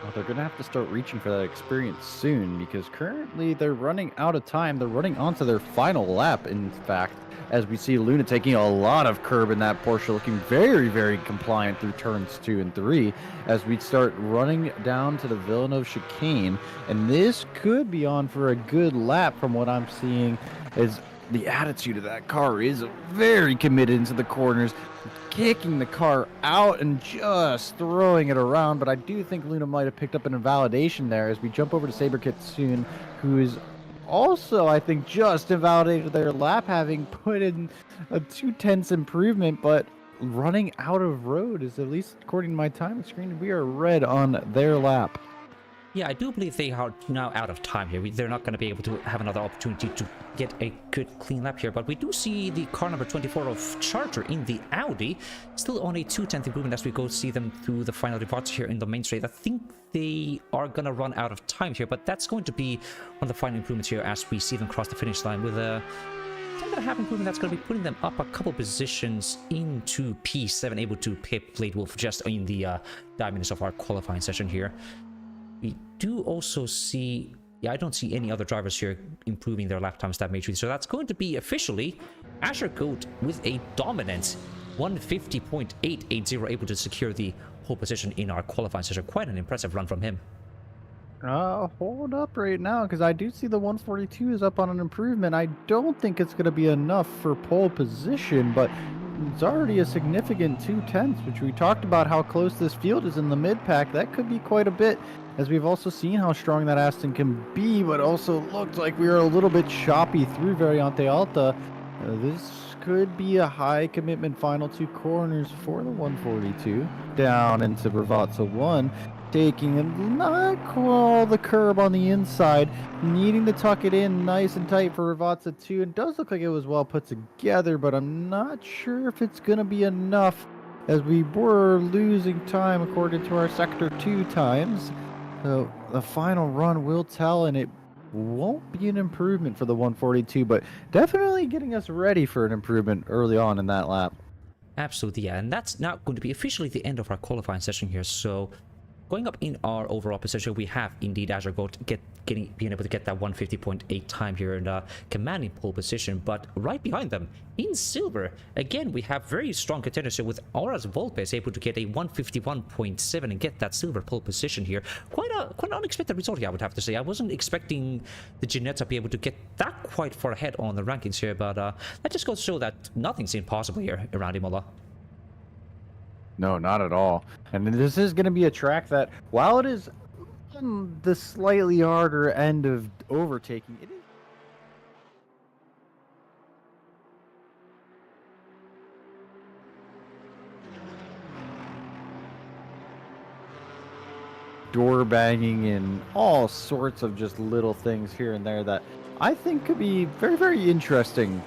Well, they're going to have to start reaching for that experience soon, because currently they're running out of time. They're running onto their final lap, in fact, as we see Luna taking a lot of curb in that Porsche, looking very, very compliant through turns 2 and 3, as we start running down to the Villeneuve chicane. And this could be on for a good lap from what I'm seeing, as the attitude of that car is very committed into the corners, kicking the car out and just throwing it around. But I do think Luna might have picked up an invalidation there, as we jump over to Saber Kitsune, who is also, I think, just invalidated their lap, having put in a 2/10 improvement, but running out of road is, at least according to my time screen, we are red on their lap. Yeah, I do believe they are now out of time here. They're not going to be able to have another opportunity to get a good clean lap here. But we do see the car number 24 of Charger in the Audi still on a 2/10 improvement as we go see them through the final reports here in the main straight. I think they are going to run out of time here, but that's going to be one of the final improvements here as we see them cross the finish line with a some kind of half improvement that's going to be putting them up a couple positions into P7, able to pip Blade Wolf just in the 9 minutes of our qualifying session here. We do also see, yeah, I don't see any other drivers here improving their lap times that majorly. So that's going to be officially Azure Goat with a dominant 150.880, able to secure the pole position in our qualifying session. Quite an impressive run from him. Hold up right now, because I do see the 142 is up on an improvement. I don't think it's going to be enough for pole position, but it's already a significant 2/10, which we talked about how close this field is in the mid-pack. That could be quite a bit, as we've also seen how strong that Aston can be, but also looked like we were a little bit choppy through Variante Alta. This could be a high commitment final 2 corners for the 142. Down into Bravazza 1, taking a not all the curb on the inside, needing to tuck it in nice and tight for Bravazza 2. It does look like it was well put together, but I'm not sure if it's going to be enough, as we were losing time according to our Sector 2 times. So the final run will tell, and it won't be an improvement for the 142, but definitely getting us ready for an improvement early on in that lap. Absolutely, yeah. And that's now going to be officially the end of our qualifying session here. So going up in our overall position, we have indeed Azure Goat being able to get that 150.8 time here and commanding pole position. But right behind them, in silver, again, we have very strong contenders here with Auras Volpes able to get a 151.7 and get that silver pole position here. Quite an unexpected result here, I would have to say. I wasn't expecting the Jeanette to be able to get that quite far ahead on the rankings here, but that just goes to show that nothing's impossible here around Imola. No, not at all. And this is going to be a track that, while it is on the slightly harder end of overtaking, it is door banging and all sorts of just little things here and there that I think could be very, very interesting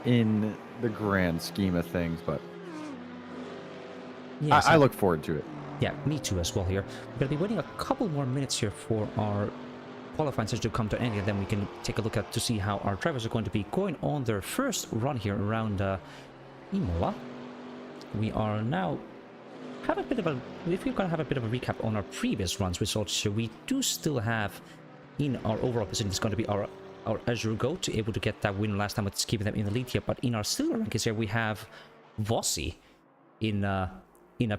in the grand scheme of things, but yes, I look forward to it. Yeah, me too as well here. We're going to be waiting a couple more minutes here for our qualifying session to come to an end, and then we can take a look at to see how our drivers are going to be going on their first run here around Imola. We are now have a bit of a, if we're going to have a bit of a recap on our previous runs results here, we do still have in our overall position, it's going to be our Azure Goat able to get that win last time, it's keeping them in the lead here. But in our silver rankings here, we have Vossi in a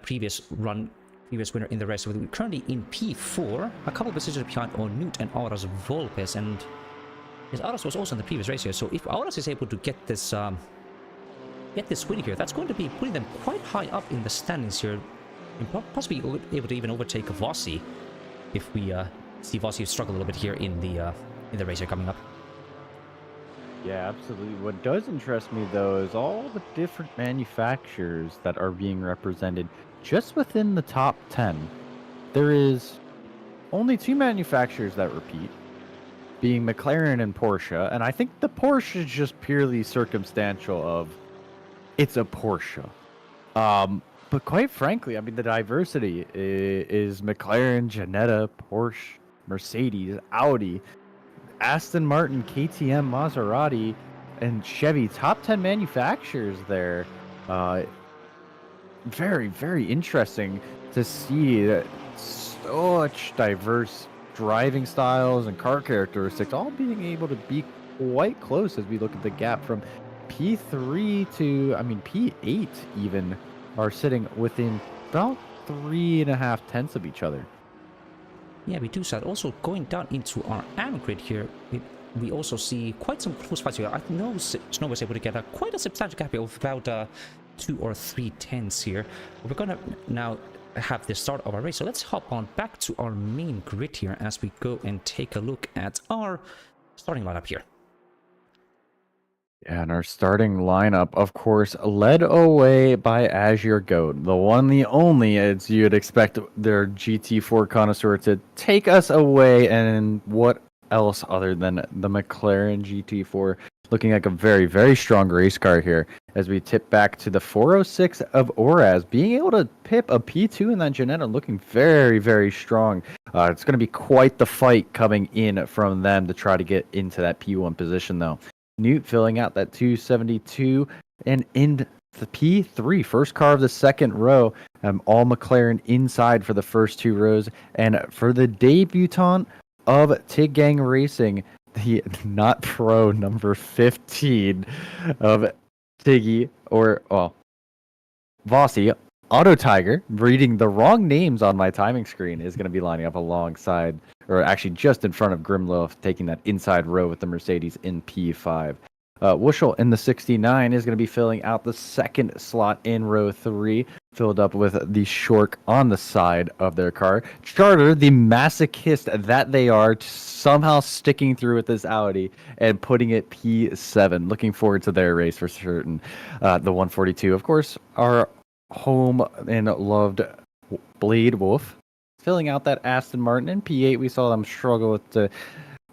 previous winner in the race. So we're currently in P4, a couple of positions behind on Newt and Auras Volpes, and his Auras was also in the previous race here. So if Auras is able to get this win here, that's going to be putting them quite high up in the standings here, and possibly able to even overtake Vossi if we see Vossi struggle a little bit here in the race here coming up. Yeah, absolutely. What does interest me, though, is all the different manufacturers that are being represented just within the top 10. There is only 2 manufacturers that repeat, being McLaren and Porsche, and I think the Porsche is just purely circumstantial of it's a Porsche. But quite frankly, I mean, the diversity is McLaren, Ginetta, Porsche, Mercedes, Audi, Aston Martin, KTM, Maserati, and Chevy. Top 10 manufacturers there. Very, very interesting to see that such diverse driving styles and car characteristics all being able to be quite close as we look at the gap from P3 to, I mean, P8 even are sitting within about 3.5 tenths of each other. Yeah, we do that. Also, going down into our AM grid here, we also see quite some close fights here. I know Snow was able to get quite a substantial gap here of about 2 or 3 tenths here. We're going to now have the start of our race. So let's hop on back to our main grid here as we go and take a look at our starting lineup here. Yeah, and our starting lineup, of course, led away by Azure Goat, the one, the only, as you'd expect their GT4 connoisseur to take us away. And what else other than the McLaren GT4, looking like a very, very strong race car here as we tip back to the 406 of Auras, being able to pip a P2 in that Ginetta, looking very, very strong. It's going to be quite the fight coming in from them to try to get into that P1 position, though. Newt filling out that 272, and in the P3, first car of the second row, all McLaren inside for the first 2 rows. And for the debutant of Tig Gang Racing, the not pro number 15 of Tiggy, or, well, Vossi, Auto Tiger, reading the wrong names on my timing screen, is going to be lining up alongside, or actually just in front of Grimlow, taking that inside row with the Mercedes in P5. Wushel in the 69 is going to be filling out the second slot in row 3, filled up with the Shork on the side of their car. Charter, the masochist that they are, somehow sticking through with this Audi and putting it P7. Looking forward to their race for certain. The 142, of course, our home and loved Blade Wolf, filling out that Aston Martin. In P8, we saw them struggle to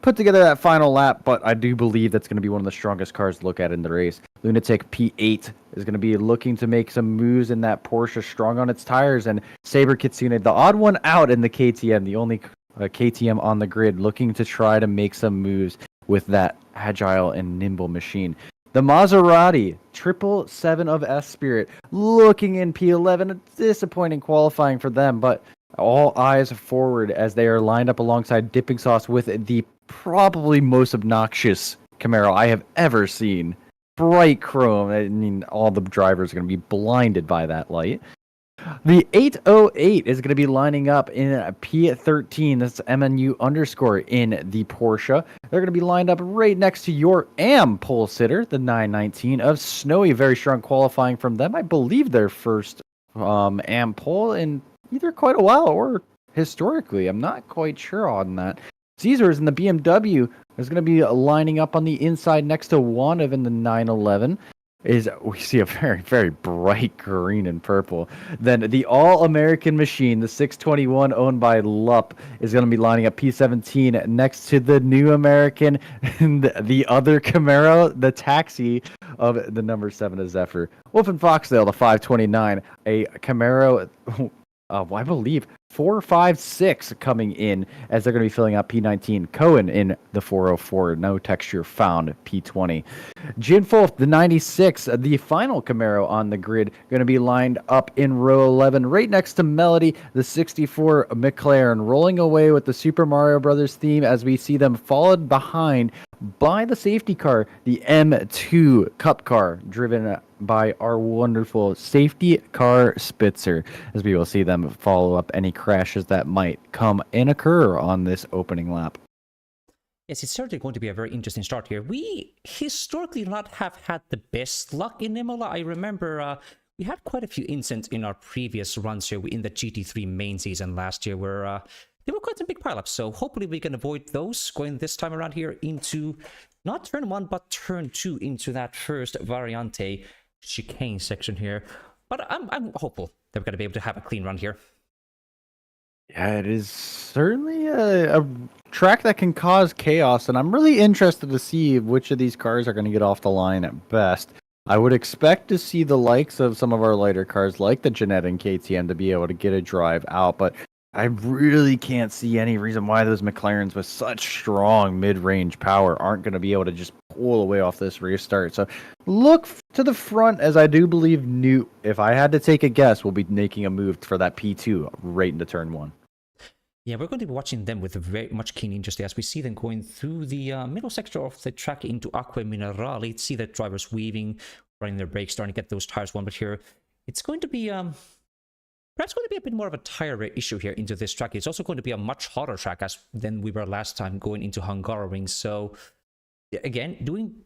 put together that final lap, but I do believe that's going to be one of the strongest cars to look at in the race. Lunatic P8 is going to be looking to make some moves in that Porsche, strong on its tires, and Saber Kitsune, the odd one out in the KTM, the only KTM on the grid, looking to try to make some moves with that agile and nimble machine. The Maserati, 777 of S Spirit, looking in P11, a disappointing qualifying for them, but all eyes forward as they are lined up alongside Dipping Sauce with the probably most obnoxious Camaro I have ever seen. Bright chrome. I mean, all the drivers are going to be blinded by that light. The 808 is going to be lining up in P13. That's MNU underscore in the Porsche. They're going to be lined up right next to your AM pole sitter, the 919 of Snowy. Very strong qualifying from them. I believe their first AM pole in either quite a while or historically. I'm not quite sure on that. Caesars in the BMW is going to be lining up on the inside next to Wanav in the 911. We see a very, very bright green and purple. Then the All-American Machine, the 621 owned by Lupp, is going to be lining up P17 next to the New American and the other Camaro, the Taxi of the number 7 of Zephyr. Wolf and Foxdale, the 529, a Camaro, I believe 456 coming in as they're going to be filling out P19. Cohen in the 404, no texture found, P20. Jinfolf, the 96, the final Camaro on the grid, going to be lined up in row 11 right next to Melody, the 64 McLaren, rolling away with the Super Mario Brothers theme as we see them followed behind by the safety car, the M2 Cup car, driven by our wonderful safety car Spitzer, as we will see them follow up any crashes that might come and occur on this opening lap. Yes, it's certainly going to be a very interesting start here. We historically not have had the best luck in Imola. I remember we had quite a few incidents in our previous runs here in the GT3 main season last year where there were quite some big pileups. So hopefully we can avoid those going this time around here into not turn 1 but turn 2 into that first Variante chicane section here. But I'm hopeful that we're going to be able to have a clean run here. Yeah, it is certainly a track that can cause chaos, and I'm really interested to see which of these cars are going to get off the line at best. I would expect to see the likes of some of our lighter cars like the Jeanette and KTM to be able to get a drive out, but I really can't see any reason why those McLarens with such strong mid-range power aren't going to be able to just pull away off this restart. So look to the front, as I do believe Newt, if I had to take a guess, will be making a move for that P2 right into turn 1. Yeah, we're going to be watching them with very much keen interest as we see them going through the middle sector of the track into Acqua Minerale. See the drivers weaving, running their brakes, starting to get those tires one bit here. It's going to be perhaps going to be a bit more of a tire issue here into this track. It's also going to be a much hotter track than we were last time going into Hungaroring. So again,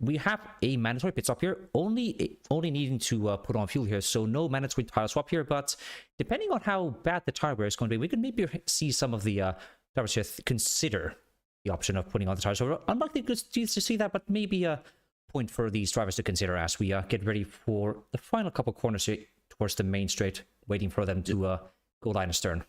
we have a mandatory pit stop here, only needing to put on fuel here, so no mandatory tire swap here. But depending on how bad the tire wear is going to be, we can maybe see some of the drivers here consider the option of putting on the tires. So we're unlikely to see that, but maybe a point for these drivers to consider as we get ready for the final couple corners here towards the main straight, waiting for them to go line astern.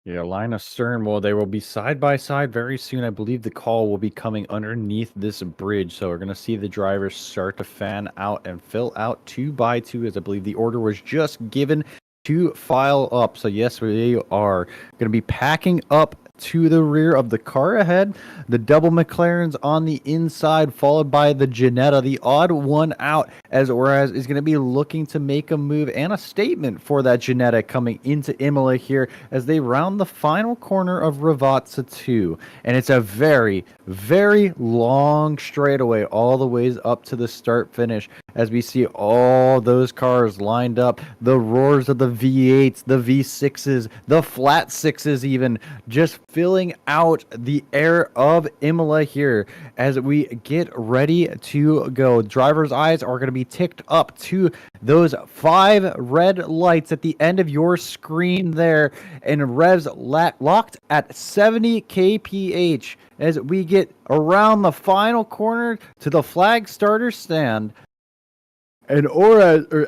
Yeah, line astern. Well, they will be side by side very soon. I believe the call will be coming underneath this bridge. So we're going to see the drivers start to fan out and fill out 2 by 2, as I believe the order was just given to file up. So yes, we are going to be packing up to the rear of the car ahead. The double McLarens on the inside, followed by the Ginetta, the odd one out, as Oraz is going to be looking to make a move and a statement for that Ginetta coming into Imola here as they round the final corner of Ravazza 2. And it's a very, very long straightaway all the ways up to the start finish. as we see all those cars lined up, the roars of the V8s, the V6s, the flat sixes even, just filling out the air of Imola here as we get ready to go. Driver's eyes are going to be ticked up to those 5 red lights at the end of your screen there, and revs locked at 70 kph as we get around the final corner to the flag starter stand. And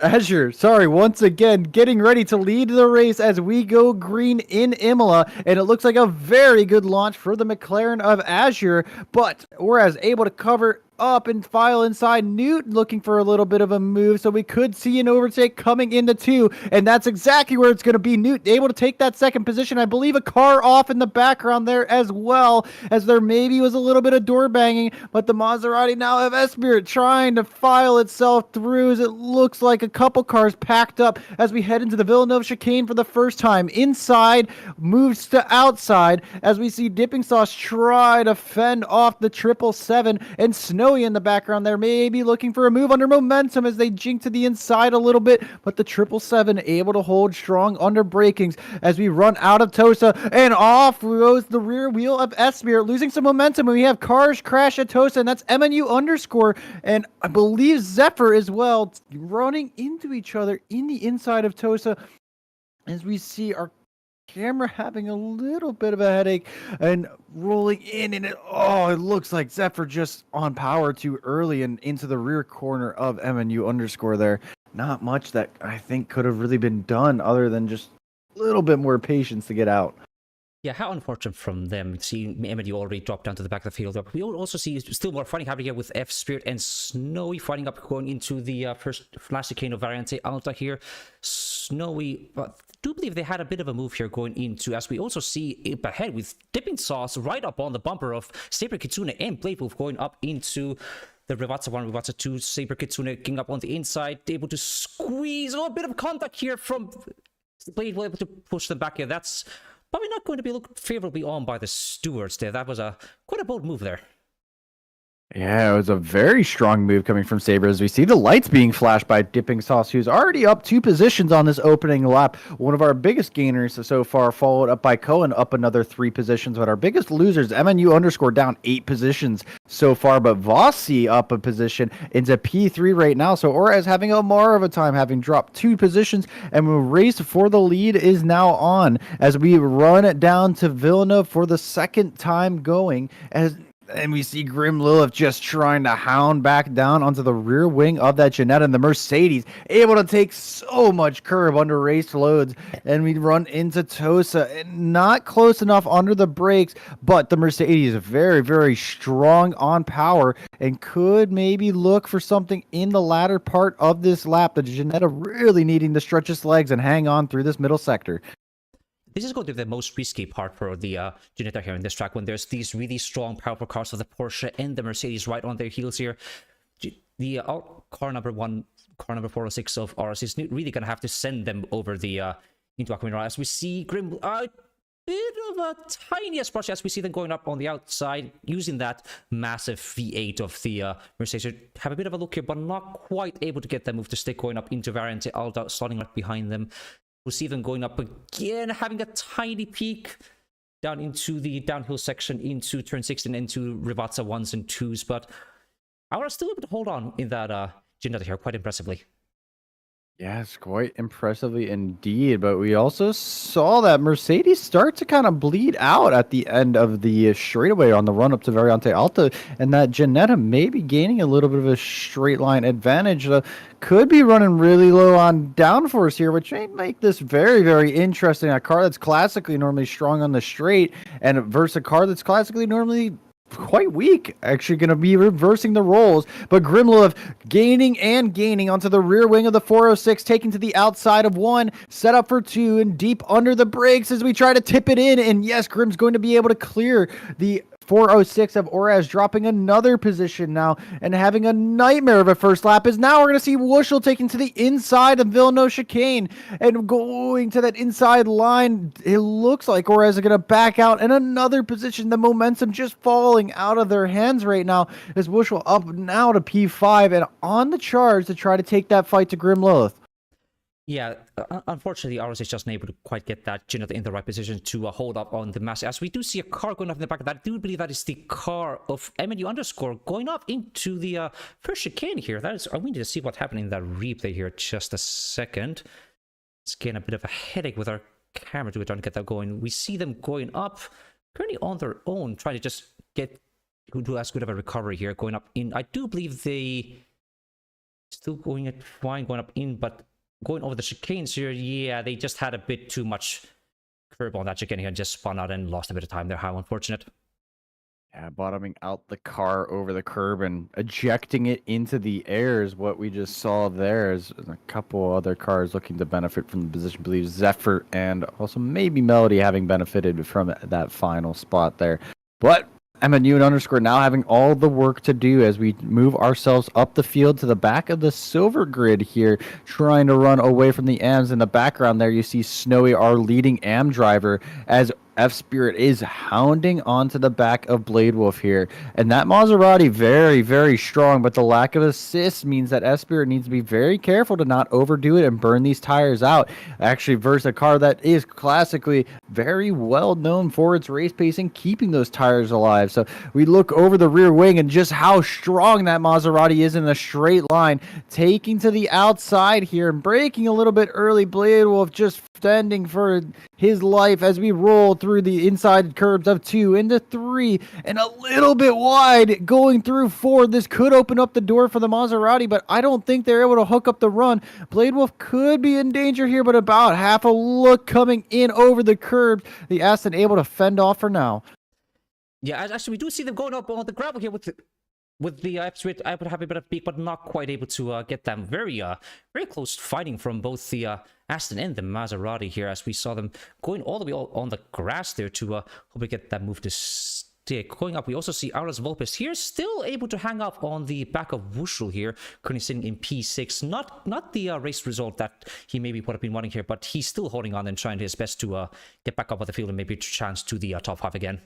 Azure, once again, getting ready to lead the race as we go green in Imola. And it looks like a very good launch for the McLaren of Azure. But Oraz able to cover up and file inside. Newt looking for a little bit of a move, so we could see an overtake coming into 2, and that's exactly where it's going to be. Newt able to take that second position. I believe a car off in the background there as well, as there maybe was a little bit of door banging, but the Maserati now have Spirit trying to file itself through, as it looks like a couple cars packed up as we head into the Villeneuve chicane for the first time. Inside moves to outside as we see Dipping Sauce try to fend off the 777, and Snowy in the background there maybe looking for a move under momentum as they jink to the inside a little bit, but the 777 able to hold strong under brakings as we run out of Tosa, and off goes the rear wheel of S-Spirit, losing some momentum, and we have cars crash at Tosa, and that's MNU_, and I believe Zephyr as well, running into each other in the inside of Tosa as we see our camera having a little bit of a headache and rolling in, and it looks like Zephyr just on power too early and into the rear corner of MNU_ there. Not much that I think could have really been done other than just a little bit more patience to get out. Yeah, how unfortunate from them. See, MNU already dropped down to the back of the field. We also see still more fighting happening here with F-Spirit and Snowy fighting up, going into the last chicane of Variante Alta here. Snowy, I do believe they had a bit of a move here going into, as we also see up ahead with Dipping Sauce right up on the bumper of Saber Kitsune and Blade Wolf going up into the Rivazza 1, Rivazza 2, Saber Kitsune getting up on the inside, able to squeeze a bit of contact here from Blade Wolf, able to push them back here. That's probably not going to be looked favorably on by the stewards there. That was quite a bold move there. Yeah, it was a very strong move coming from Saber as we see the lights being flashed by Dipping Sauce, who's already up 2 positions on this opening lap. One of our biggest gainers so far, followed up by Cohen, up another 3 positions. But our biggest losers, MNU_ down 8 positions so far, but Vossi up a position into P3 right now. So Oraz having a more of a time, having dropped 2 positions, and the race for the lead is now on as we run it down to Villeneuve for the second time going, and we see Grim Lilith just trying to hound back down onto the rear wing of that Ginetta, and the Mercedes able to take so much curb under race loads. And we run into Tosa, and not close enough under the brakes, but the Mercedes is very, very strong on power and could maybe look for something in the latter part of this lap. The Ginetta really needing to stretch its legs and hang on through this middle sector. This is going to be the most risky part for the Ginetta here in this track, when there's these really strong, powerful cars of the Porsche and the Mercedes right on their heels here. The car number 406 of ours is really going to have to send them over the into Aquamarine, as we see Grim a bit of a tiny approach as we see them going up on the outside using that massive V8 of the Mercedes. Have a bit of a look here, but not quite able to get that move to stick, going up into Variante Alta, starting right behind them. We'll see them going up again, having a tiny peak down into the downhill section, into turn 16, into Rivazza 1s and 2s. But I was still able to hold on in that Ginetta here quite impressively. Yes, quite impressively indeed. But we also saw that Mercedes start to kind of bleed out at the end of the straightaway on the run up to Variante Alta, and that Ginetta may be gaining a little bit of a straight line advantage. Could be running really low on downforce here, which may make this very, very interesting. A car that's classically normally strong on the straight, and versus a car that's classically normally quite weak, actually going to be reversing the roles. But Grimlov gaining onto the rear wing of the 406, taking to the outside of 1, set up for 2, and deep under the brakes as we try to tip it in. And yes, Grim's going to be able to clear the 406 of Oraz dropping another position now and having a nightmare of a first lap. Is now we're going to see Wushel taking to the inside of Villeneuve chicane and going to that inside line. It looks like Oraz are going to back out in another position. The momentum just falling out of their hands right now as Wushel up now to P5 and on the charge to try to take that fight to Grim Lilith. Yeah, unfortunately, ours is just not able to quite get that Ginette in the right position to hold up on the mass. As we do see a car going up in the back of that, I do believe that is the car of MNU_ going up into the first chicane here. That is, I need to see what's happening in that replay here. Just a second. It's getting a bit of a headache with our camera to try to get that going. We see them going up, currently on their own, trying to just do as good of a recovery here, going up in. I do believe they still going at fine, going up in, but going over the chicanes here, yeah, they just had a bit too much curb on that chicane here and just spun out and lost a bit of time there. How unfortunate. Yeah, bottoming out the car over the curb and ejecting it into the air is what we just saw there. Is a couple other cars looking to benefit from the position. I believe Zephyr and also maybe Melody having benefited from that final spot there. But MNU_ now having all the work to do as we move ourselves up the field to the back of the silver grid here, trying to run away from the AMs. In the background there, you see Snowy, our leading AM driver, as F-Spirit is hounding onto the back of Blade Wolf here. And that Maserati, very, very strong, but the lack of assist means that F-Spirit needs to be very careful to not overdo it and burn these tires out. Actually, versus a car that is classically very well known for its race pace and keeping those tires alive. So we look over the rear wing and just how strong that Maserati is in a straight line, taking to the outside here and braking a little bit early. Blade Wolf just standing for his life as we roll through the inside curbs of 2 into 3 and a little bit wide going through 4. This could open up the door for the Maserati, but I don't think they're able to hook up the run. Blade Wolf could be in danger here, but about half a look coming in over the curbs. The Aston able to fend off for now. Yeah, actually, we do see them going up on the gravel here with the F-Spirit able to have a bit of peak, but not quite able to get them. Very close fighting from both the Aston and the Maserati here, as we saw them going all the way on the grass there to hopefully get that move to stick. Going up, we also see Auras Volpes here, still able to hang up on the back of Wushel here, currently sitting in P6. Not the race result that he maybe would have been wanting here, but he's still holding on and trying his best to get back up on the field and maybe chance to the top 5 again.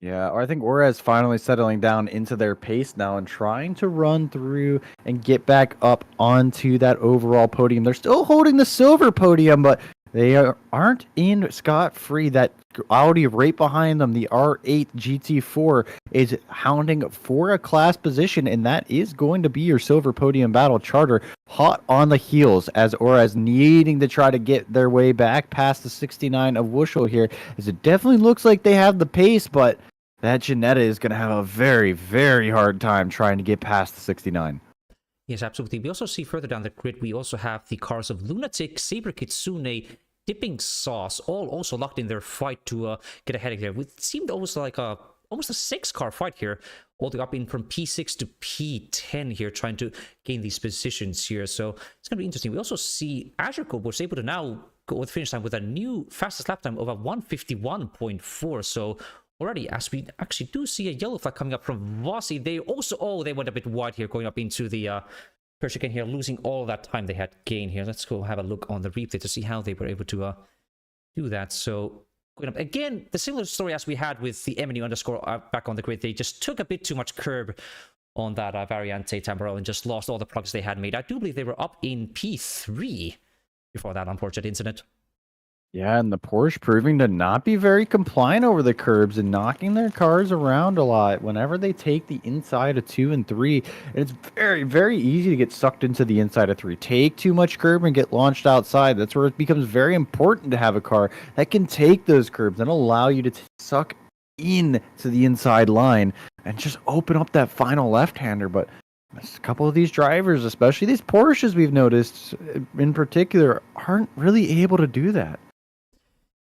Yeah, or I think Oraz finally settling down into their pace now and trying to run through and get back up onto that overall podium. They're still holding the silver podium, but they aren't in scot-free. That Audi right behind them, the R8 GT4, is hounding for a class position, and that is going to be your silver podium battle. Charter hot on the heels as Oraz needing to try to get their way back past the 69 of Wushel here, as it definitely looks like they have the pace, but that Ginetta is going to have a very, very hard time trying to get past the 69. Yes, absolutely. We also see further down the grid, we also have the cars of Lunatic, Saber Kitsune, Dipping Sauce, all also locked in their fight to get ahead of there. It seemed almost like almost a 6-car fight here, all the way up in from P6 to P10 here, trying to gain these positions here. So it's going to be interesting. We also see Azure Code was able to now go with finish time with a new fastest lap time of a 151.4. So already, as we actually do see a yellow flag coming up from Vossi, they also, they went a bit wide here, going up into the first chicane here, losing all that time they had gained here. Let's go have a look on the replay to see how they were able to do that. So going up again, the similar story as we had with the MNU_ back on the grid. They just took a bit too much curb on that Variante Tamburello and just lost all the progress they had made. I do believe they were up in P3 before that unfortunate incident. Yeah, and the Porsche proving to not be very compliant over the curbs and knocking their cars around a lot whenever they take the inside of 2 and 3. And it's very, very easy to get sucked into the inside of 3. Take too much curb and get launched outside. That's where it becomes very important to have a car that can take those curbs and allow you to suck in to the inside line and just open up that final left-hander. But a couple of these drivers, especially these Porsches we've noticed in particular, aren't really able to do that.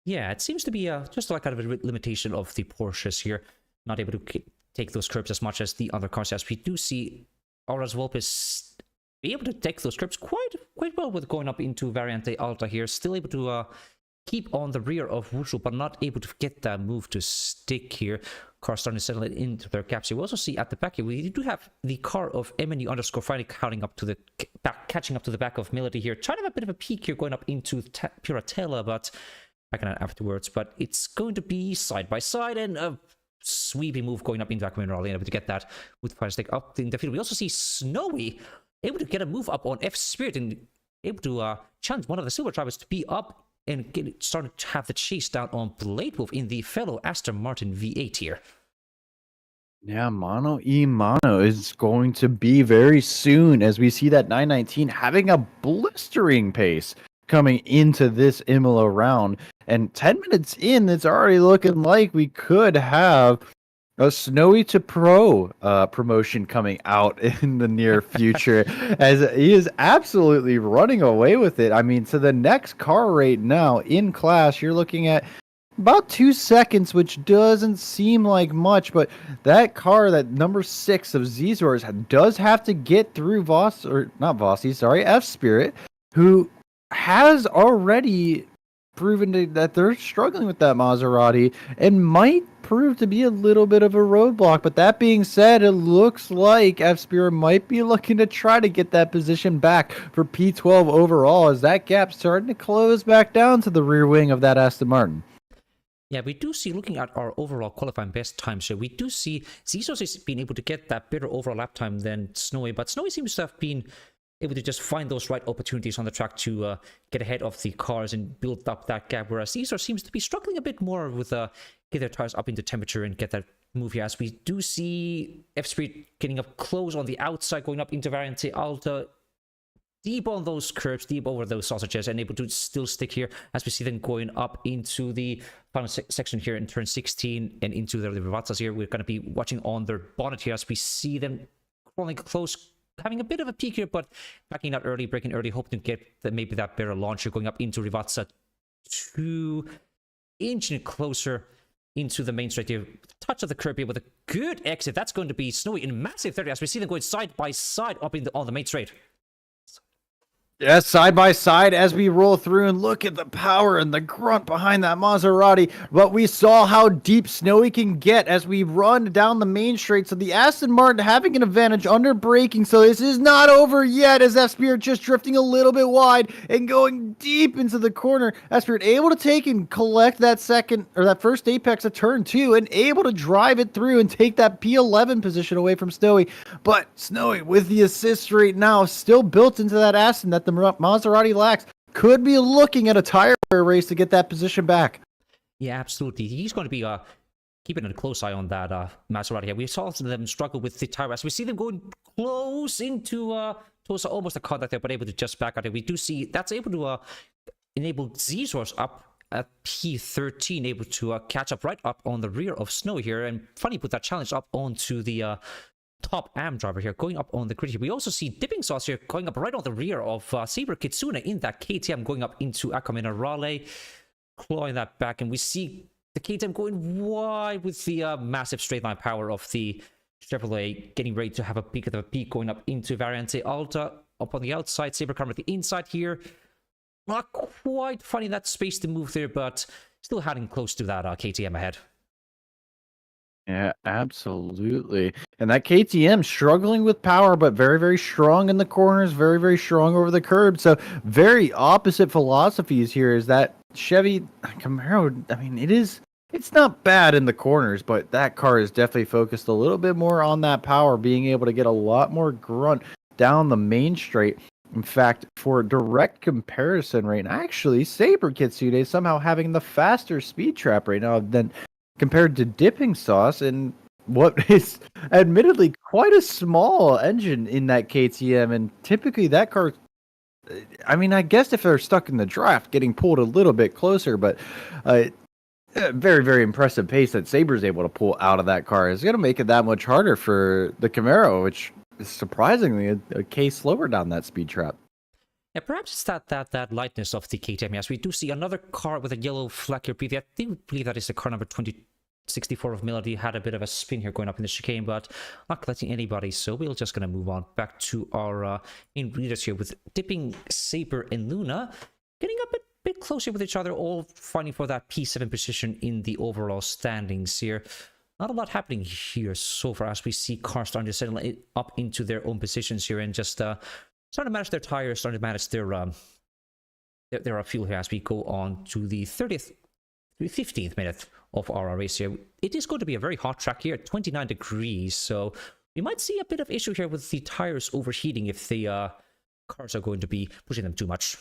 Yeah, it seems to be just like kind of a limitation of the Porsches here, not able to take those curbs as much as the other cars. As we do see Auras Volpes be able to take those curbs quite well with going up into Variante Alta here, still able to keep on the rear of Wushel, but not able to get that move to stick here. cars starting to settle into their gaps here. We also see at the back here, we do have the car of MNU underscore finally catching up to the back of Melody here. Trying to have a bit of a peak here going up into Piratella, but back on that afterwards. But it's going to be side by side and a sweeping move going up into Aquaman Raleigh, able to get that with Fire Stick up in the field. We also see Snowy able to get a move up on F Spirit and able to challenge one of the Silver Drivers to be up and starting to have the chase down on Blade Wolf in the fellow Aston Martin V8 here. Yeah, Mono E Mono is going to be very soon, as we see that 919 having a blistering pace coming into this Imola round. And 10 minutes in, it's already looking like we could have a Snowy to Pro promotion coming out in the near future, as he is absolutely running away with it. I mean, so the next car right now in class, you're looking at about 2 seconds, which doesn't seem like much, but that car, that number 6 of Zzors, does have to get through F Spirit, who has already proven that they're struggling with that Maserati and might prove to be a little bit of a roadblock. But that being said, it looks like F Spirit might be looking to try to get that position back for P12 overall, as that gap's starting to close back down to the rear wing of that Aston Martin. Yeah, we do see, looking at our overall qualifying best times here, we do see Zzos has been able to get that better overall lap time than Snowy, but Snowy seems to have been able to just find those right opportunities on the track to get ahead of the cars and build up that gap, whereas Zzos seems to be struggling a bit more with get their tires up into temperature and get that move here, as we do see F-Speed getting up close on the outside, going up into Variante Alta, deep on those curves, deep over those sausages, and able to still stick here, as we see them going up into the final section here in turn 16 and into the Rivazzas here. We're going to be watching on their bonnet here as we see them crawling close, having a bit of a peak here, but backing out early, braking early, hoping to get maybe that better launcher going up into Rivazza 2, inching closer into the main straight here. Touch of the curb here with a good exit. That's going to be Snowy in massive 30 as we see them going side by side up on the main straight. Yes, side by side as we roll through, and look at the power and the grunt behind that Maserati. But we saw how deep Snowy can get as we run down the main straight. So the Aston Martin having an advantage under braking. So this is not over yet, as F-Spirit just drifting a little bit wide and going deep into the corner. F-Spirit able to take and collect that first apex of turn 2 and able to drive it through and take that P11 position away from Snowy. But Snowy, with the assist right now still built into that Aston that the Maserati lacks, could be looking at a tire race to get that position back. Yeah, absolutely. He's going to be keeping a close eye on that Maserati here. We saw them struggle with the tire race. We see them going close into towards almost a contact there, but able to just back out there. We do see that's able to enable Zzors up at P13, able to catch up right up on the rear of Snowy here, and funny put that challenge up onto the top AM driver here, going up on the grid here. We also see Dipping Sauce here going up right on the rear of Saber Kitsune in that KTM, going up into Akamena Raleigh, clawing that back, and we see the KTM going wide with the massive straight line power of the Chevrolet, getting ready to have a peak of the peak, going up into Variante Alta up on the outside, Saber Car at the inside here. Not quite finding that space to move there, but still heading close to that KTM ahead. Yeah, absolutely. And that KTM struggling with power, but very, very strong in the corners, very, very strong over the curb. So very opposite philosophies here. Is that Chevy Camaro, I mean, it's not bad in the corners, but that car is definitely focused a little bit more on that power, being able to get a lot more grunt down the main straight. In fact, for direct comparison right now, actually, Saber Kitsune somehow having the faster speed trap right now than compared to Dipping Sauce, and what is admittedly quite a small engine in that KTM. And typically that car, I mean, I guess if they're stuck in the draft, getting pulled a little bit closer, but very, very impressive pace that Saber's able to pull out of that car is going to make it that much harder for the Camaro, which is surprisingly a case slower down that speed trap. Yeah, perhaps it's that lightness of the KTM. Yes, we do see another car with a yellow flag here. I do believe that is the car number 2064 of Melody. Had a bit of a spin here going up in the chicane, but not collecting anybody. So we're just going to move on back to our in readers here with Dipping, Saber, and Luna getting a bit closer with each other, all fighting for that P7 position in the overall standings here. not a lot happening here so far as we see cars starting to settle up into their own positions here and just starting to manage their tires, starting to manage their fuel here as we go on to the 15th minute of our race here. It is going to be a very hot track here, 29 degrees, so we might see a bit of issue here with the tires overheating if the cars are going to be pushing them too much.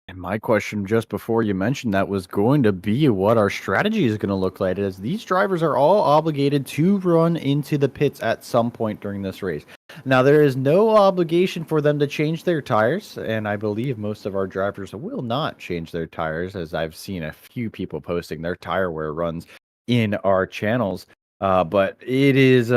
And my question just before you mentioned that was going to be what our strategy is going to look like, as these drivers are all obligated to run into the pits at some point during this race. Now, there is no obligation for them to change their tires, and I believe most of our drivers will not change their tires, as I've seen a few people posting their tire wear runs in our channels. But it is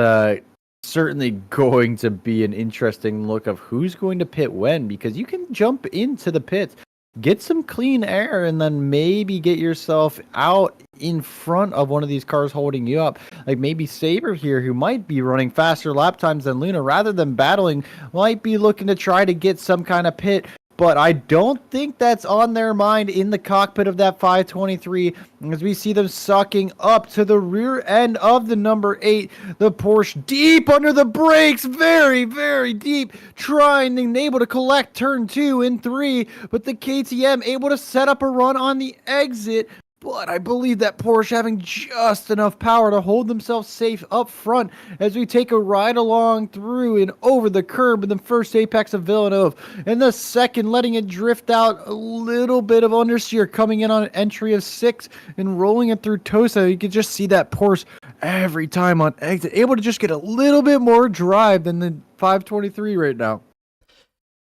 certainly going to be an interesting look of who's going to pit when, because you can jump into the pits, get some clean air, and then maybe get yourself out in front of one of these cars holding you up. Like maybe Saber here, who might be running faster lap times than Luna, rather than battling, might be looking to try to get some kind of pit. But I don't think that's on their mind in the cockpit of that 523, as we see them sucking up to the rear end of the number 8, the Porsche, deep under the brakes, very, very deep, trying and able to collect turn 2 and 3, but the KTM able to set up a run on the exit. But I believe that Porsche having just enough power to hold themselves safe up front as we take a ride along through and over the curb in the first apex of Villeneuve. And the second, letting it drift out, a little bit of understeer coming in on an entry of 6 and rolling it through Tosa. You can just see that Porsche every time on exit, able to just get a little bit more drive than the 523 right now.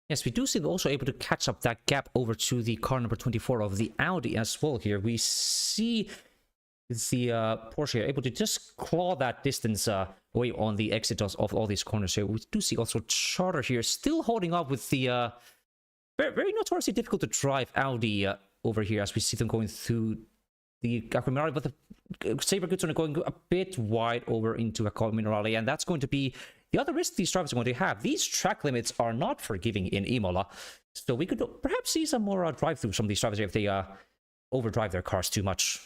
Yes, we do see they're also able to catch up that gap over to the car number 24 of the Audi as well here. We see the Porsche here able to just claw that distance away on the exit of all these corners here. We do see also Charter here still holding up with the very notoriously difficult to drive Audi over here as we see them going through the Acqua Minerale, but the Saber Goods are going a bit wide over into Acqua Minerale, and that's going to be the other risk these drivers are going to have. These track limits are not forgiving in Imola, so we could perhaps see some more drive-throughs from these drivers if they overdrive their cars too much.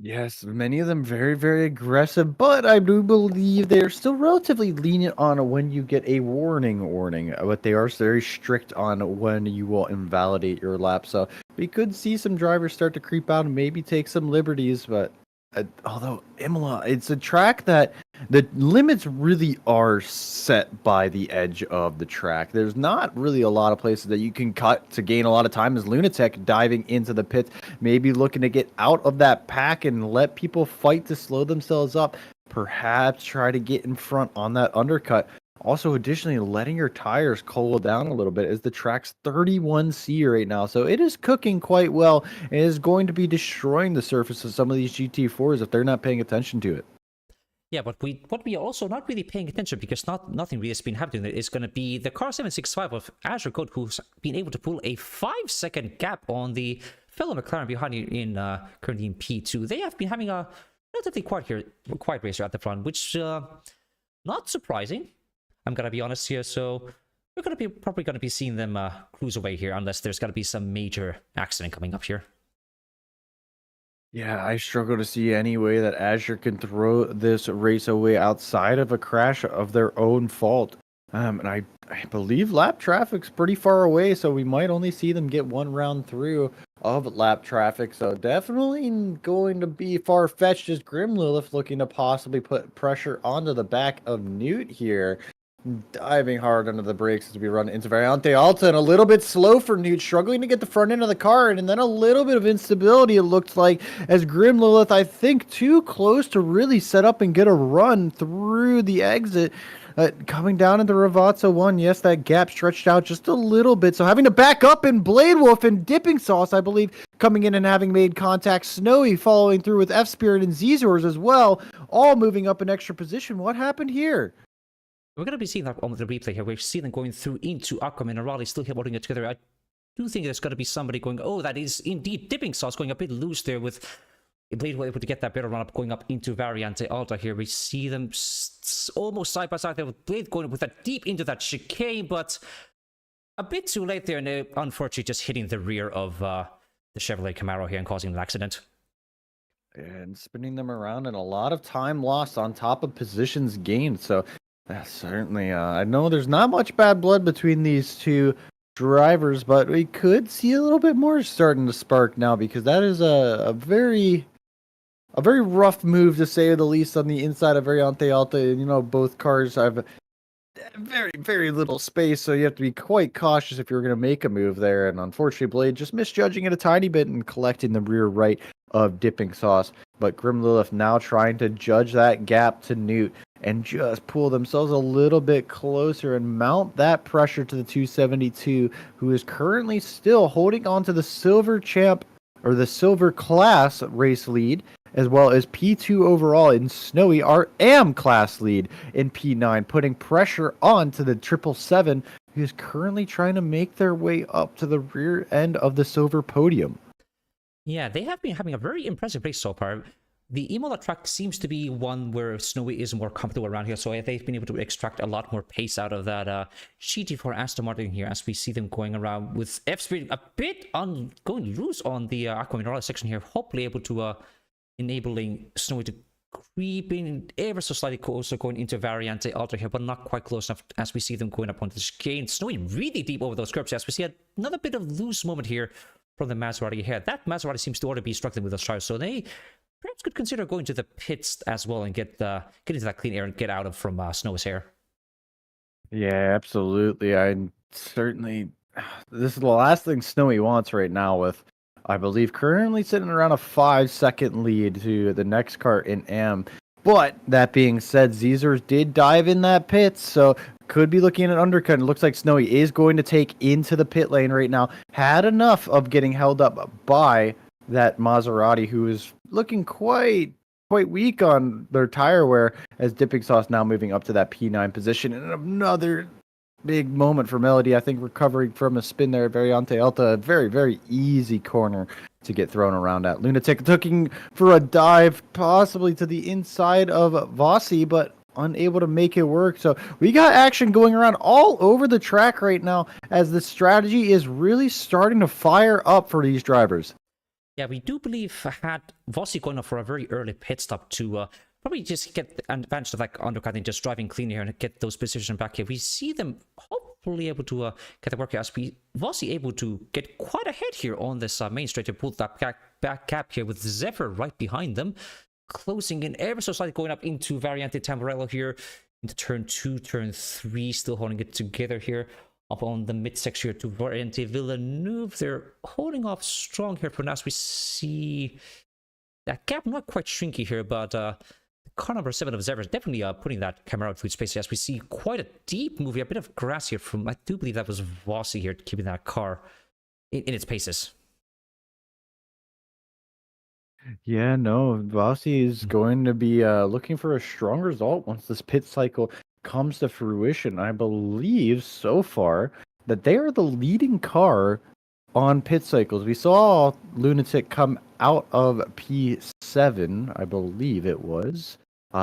Yes, many of them very, very aggressive, but I do believe they're still relatively lenient on when you get a warning, but they are very strict on when you will invalidate your lap. So we could see some drivers start to creep out and maybe take some liberties, but although Imola, it's a track that the limits really are set by the edge of the track. There's not really a lot of places that you can cut to gain a lot of time, as Lunatic diving into the pits, maybe looking to get out of that pack and let people fight to slow themselves up, perhaps try to get in front on that undercut. Also, additionally, letting your tires cool down a little bit, as the track's 31C right now. So it is cooking quite well and is going to be destroying the surface of some of these GT4s if they're not paying attention to it. Yeah, but what we are also not really paying attention, because nothing really has been happening, is going to be the car 765 of Azure Code, who's been able to pull a 5-second gap on the fellow McLaren behind you in currently in P2. They have been having a relatively quiet racer at the front, which not surprising. I'm gonna be honest here, so we're probably gonna be seeing them cruise away here, unless there's gonna be some major accident coming up here. Yeah, I struggle to see any way that Azure can throw this race away outside of a crash of their own fault. And I believe lap traffic's pretty far away, so we might only see them get one round through of lap traffic. So definitely going to be far-fetched, as Grim Lilith looking to possibly put pressure onto the back of Newt here. Diving hard under the brakes as we run into Variante Alta, and a little bit slow for Newt, struggling to get the front end of the car, and then a little bit of instability, it looked like, as Grim Lilith, I think, too close to really set up and get a run through the exit. Coming down into Ravazza 1, yes, that gap stretched out just a little bit, so having to back up in Blade Wolf and Dipping Sauce, I believe, coming in and having made contact. Snowy following through with F-Spirit and Zezors as well, all moving up an extra position. What happened here? We're going to be seeing that on the replay here. We see them going through into Acqua Minerale, still here holding it together. I do think there's going to be somebody going, oh, that is indeed Dipping Sauce, going a bit loose there with Blade able to get that better run up, going up into Variante Alta here. We see them almost side by side there with Blade going with that deep into that chicane, but a bit too late there, and unfortunately just hitting the rear of the Chevrolet Camaro here and causing an accident. and spinning them around, and a lot of time lost on top of positions gained. So certainly, I know there's not much bad blood between these two drivers, but we could see a little bit more starting to spark now, because that is a very rough move, to say the least, on the inside of Variante Alta. And, both cars have very, very little space, so you have to be quite cautious if you're going to make a move there. And unfortunately, Blade just misjudging it a tiny bit and collecting the rear right of Dipping Sauce. But Grim Lilith now trying to judge that gap to Newt and just pull themselves a little bit closer and mount that pressure to the 272, who is currently still holding on to the silver champ, or the silver class race lead, as well as P2 overall in Snowy, our AM class lead in P9, putting pressure on to the 777, who is currently trying to make their way up to the rear end of the silver podium. Yeah, they have been having a very impressive race so far. The Imola track seems to be one where Snowy is more comfortable around here, so they've been able to extract a lot more pace out of that GT4 Aston Martin here, as we see them going around with F-Speed a bit on going loose on the Aquaminerale section here, hopefully able to enabling Snowy to creep in ever so slightly closer, going into Variante Alta here, but not quite close enough, as we see them going up onto the chicane. Snowy really deep over those curbs, as we see another bit of loose moment here from the Maserati here. That Maserati seems to already be struggling with those tires, so they perhaps could consider going to the pits as well and get into that clean air and get out of from Snowy's hair. Yeah, absolutely. I certainly, this is the last thing Snowy wants right now, with, I believe, currently sitting around a 5-second lead to the next car in M. But that being said, Zezers did dive in that pit, so could be looking at an undercut. It looks like Snowy is going to take into the pit lane right now. Had enough of getting held up by that Maserati, who is looking quite weak on their tire wear, as Dipping Sauce now moving up to that P9 position. And another big moment for Melody, I think, recovering from a spin there at Variante Alta. A very, very easy corner to get thrown around at. Lunatic looking for a dive, possibly to the inside of Vossi, but unable to make it work. So we got action going around all over the track right now, as the strategy is really starting to fire up for these drivers. Yeah, we do believe had Vossi going up for a very early pit stop to probably just get the advantage of like undercutting, just driving clean here and get those positions back here. We see them hopefully able to get the work here, as Vossi able to get quite ahead here on this main straight to pull that back gap here, with Zephyr right behind them, closing in ever so slightly, going up into Variante Tamburello here, into turn 2, turn 3, still holding it together here. Up on the mid-section here to Variante Villeneuve. They're holding off strong here for now, as we see that gap not quite shrinky here, but car number 7 of Zephyr is definitely putting that camera out food space here, as we see quite a deep move here, a bit of grass here from, I do believe that was Vossi here, keeping that car in its paces. Yeah, no, Vossi is going to be looking for a strong result once this pit cycle comes to fruition. I believe so far that they are the leading car on pit cycles. We saw Lunatic come out of P7, I believe it was.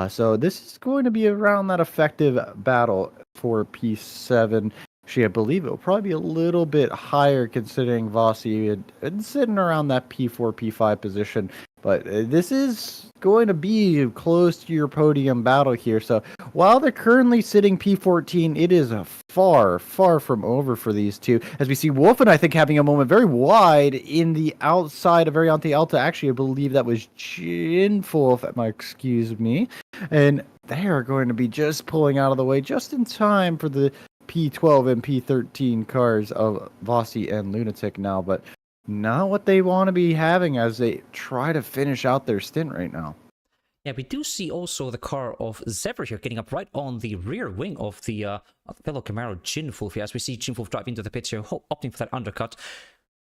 So this is going to be around that effective battle for P7. Actually, I believe it will probably be a little bit higher, considering Vossi had sitting around that P4, P5 position. But this is going to be close to your podium battle here. So while they're currently sitting P14, it is far, far from over for these two. As we see Wolfen, I think, having a moment very wide in the outside of Variante Alta. Actually, I believe that was Jinful, if my excuse me. And they are going to be just pulling out of the way just in time for the P12 and P13 cars of Vossi and Lunatic now. But not what they want to be having as they try to finish out their stint right now. Yeah, we do see also the car of Zephyr here getting up right on the rear wing of the fellow Camaro Jinfulf here, as we see Jinfulf drive into the pits here, opting for that undercut.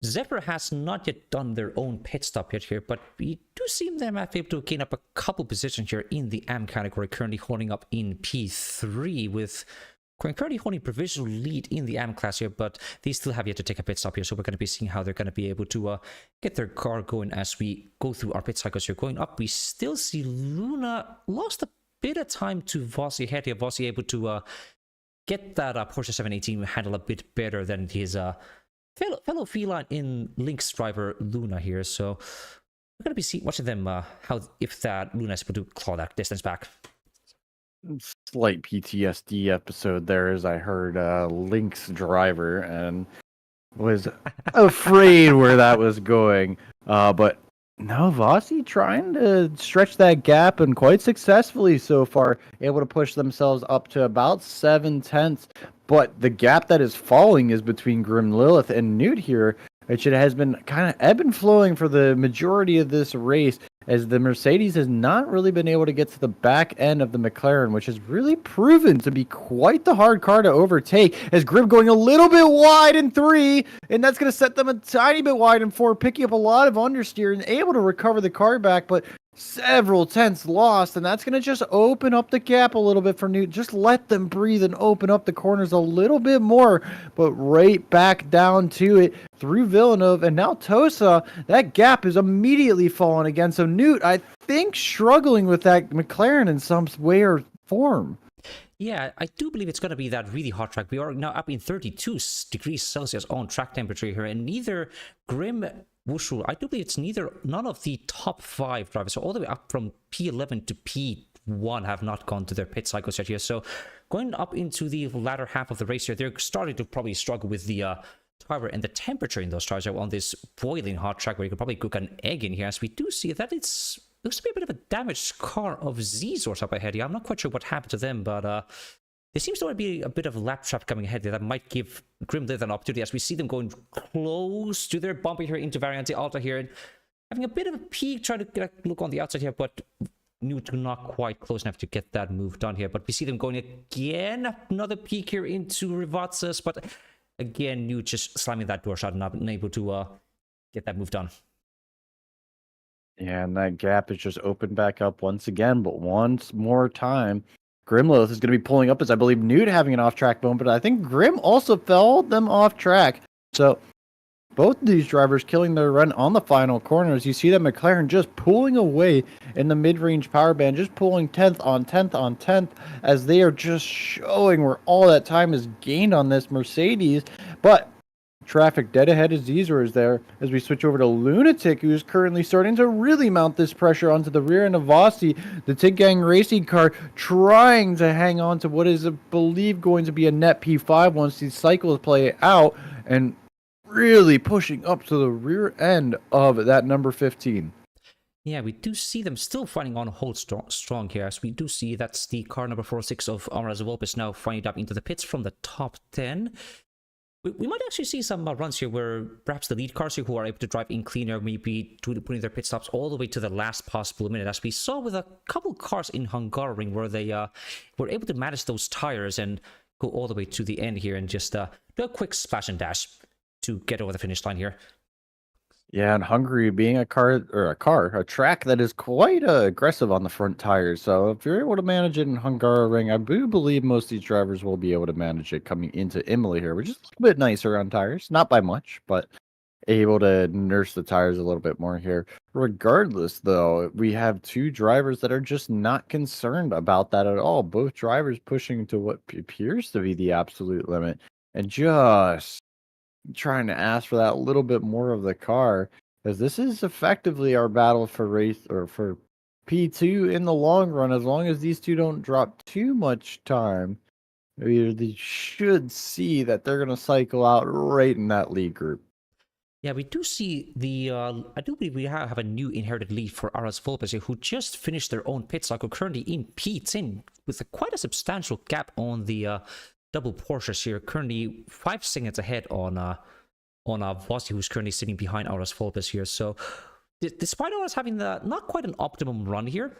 Zephyr has not yet done their own pit stop yet here, but we do see them able to gain up a couple positions here in the AM category, currently holding up in P3, with currently holding provisional lead in the AM class here, but they still have yet to take a pit stop here, so we're going to be seeing how they're going to be able to get their car going as we go through our pit cycles here. Going up, we still see Luna lost a bit of time to Vossi ahead here. Vossi able to get that Porsche 718 handle a bit better than his fellow feline in Lynx driver Luna here, so we're going to be watching them, how if that Luna is able to claw that distance back. Slight PTSD episode there, as I heard Link's driver and was afraid where that was going. But no, Vossi trying to stretch that gap and quite successfully so far, able to push themselves up to about 7/10. But the gap that is falling is between Grim Lilith and Newt here, which it has been kind of ebb and flowing for the majority of this race, as the Mercedes has not really been able to get to the back end of the McLaren, which has really proven to be quite the hard car to overtake, as Grim going a little bit wide in 3, and that's going to set them a tiny bit wide in 4, picking up a lot of understeer and able to recover the car back, but several tenths lost, and that's going to just open up the gap a little bit for Newt. Just let them breathe and open up the corners a little bit more, but right back down to it through Villeneuve, and now Tosa. That gap is immediately fallen again, so Newt, I think, struggling with that McLaren in some way or form. Yeah, I do believe it's going to be that really hot track. We are now up in 32 degrees Celsius on track temperature here, and neither Grim, Wushu, I do believe none of the top 5 drivers, so all the way up from P11 to P1 have not gone to their pit cycles yet here. So going up into the latter half of the race here, they're starting to probably struggle with the power and the temperature in those tires on this boiling hot track where you could probably cook an egg in here, as we do see that it's looks to be a bit of a damaged car of Z's up ahead here. I'm not quite sure what happened to them, but there seems to be a bit of a lap trap coming ahead there that might give Grim Lilith an opportunity, as we see them going close to their bumper here into Variante Alta here, and having a bit of a peek, trying to get a look on the outside here, but Newt not quite close enough to get that move done here. But we see them going again, another peek here into Rivatsas, but again, Newt just slamming that door shot and not able to get that move done. Yeah, and that gap is just opened back up once again, but once more time, Grim Lilith is going to be pulling up, as I believe Newt having an off-track moment, but I think Grim also fell them off track. So both of these drivers killing their run on the final corners. You see that McLaren just pulling away in the mid-range power band, just pulling 10th on 10th on 10th, as they are just showing where all that time is gained on this Mercedes. But traffic dead ahead as Zizor is there, as we switch over to Lunatic, who is currently starting to really mount this pressure onto the rear end of Vossi. The Tig Gang racing car trying to hang on to what is, I believe, going to be a net P5 once these cycles play out, and really pushing up to the rear end of that number 15. Yeah, we do see them still fighting on hold strong here, as we do see that's the car number 46 of Amara Zawolpis now finding up into the pits from the top 10. We might actually see some runs here where perhaps the lead cars here who are able to drive in cleaner maybe putting their pit stops all the way to the last possible minute, as we saw with a couple cars in Hungaroring where they were able to manage those tires and go all the way to the end here and just do a quick splash and dash to get over the finish line here. Yeah, and Hungary being a track that is quite aggressive on the front tires. So if you're able to manage it in Hungaroring, I do believe most of these drivers will be able to manage it coming into Imola here, which is a bit nicer on tires. Not by much, but able to nurse the tires a little bit more here. Regardless, though, we have 2 drivers that are just not concerned about that at all. Both drivers pushing to what appears to be the absolute limit and just trying to ask for that little bit more of the car, because this is effectively our battle for race or for P2 in the long run. As long as these 2 don't drop too much time, they should see that they're going to cycle out right in that lead group. Yeah, we do see the, I do believe we have a new inherited lead for Aras Volpes, who just finished their own pit cycle, currently in P10 with quite a substantial gap on the double Porsches here, currently 5 seconds ahead on Vossi, who's currently sitting behind Aras Volpes here. So despite Aras having not quite an optimum run here,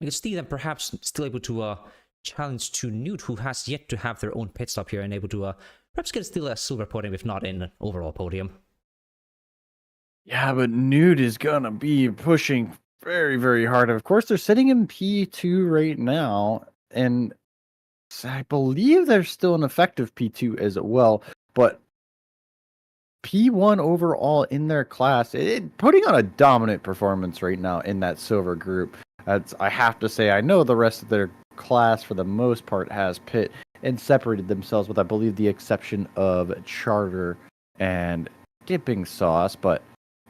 we can see them perhaps still able to challenge to Newt, who has yet to have their own pit stop here, and able to perhaps get still a silver podium, if not in an overall podium. Yeah, but Newt is gonna be pushing very, very hard. Of course, they're sitting in P2 right now, and I believe they're still an effective P2 as well, but P1 overall in their class, putting on a dominant performance right now in that silver group. I have to say, I know the rest of their class for the most part has pit and separated themselves, with I believe the exception of Charter and Dipping Sauce, but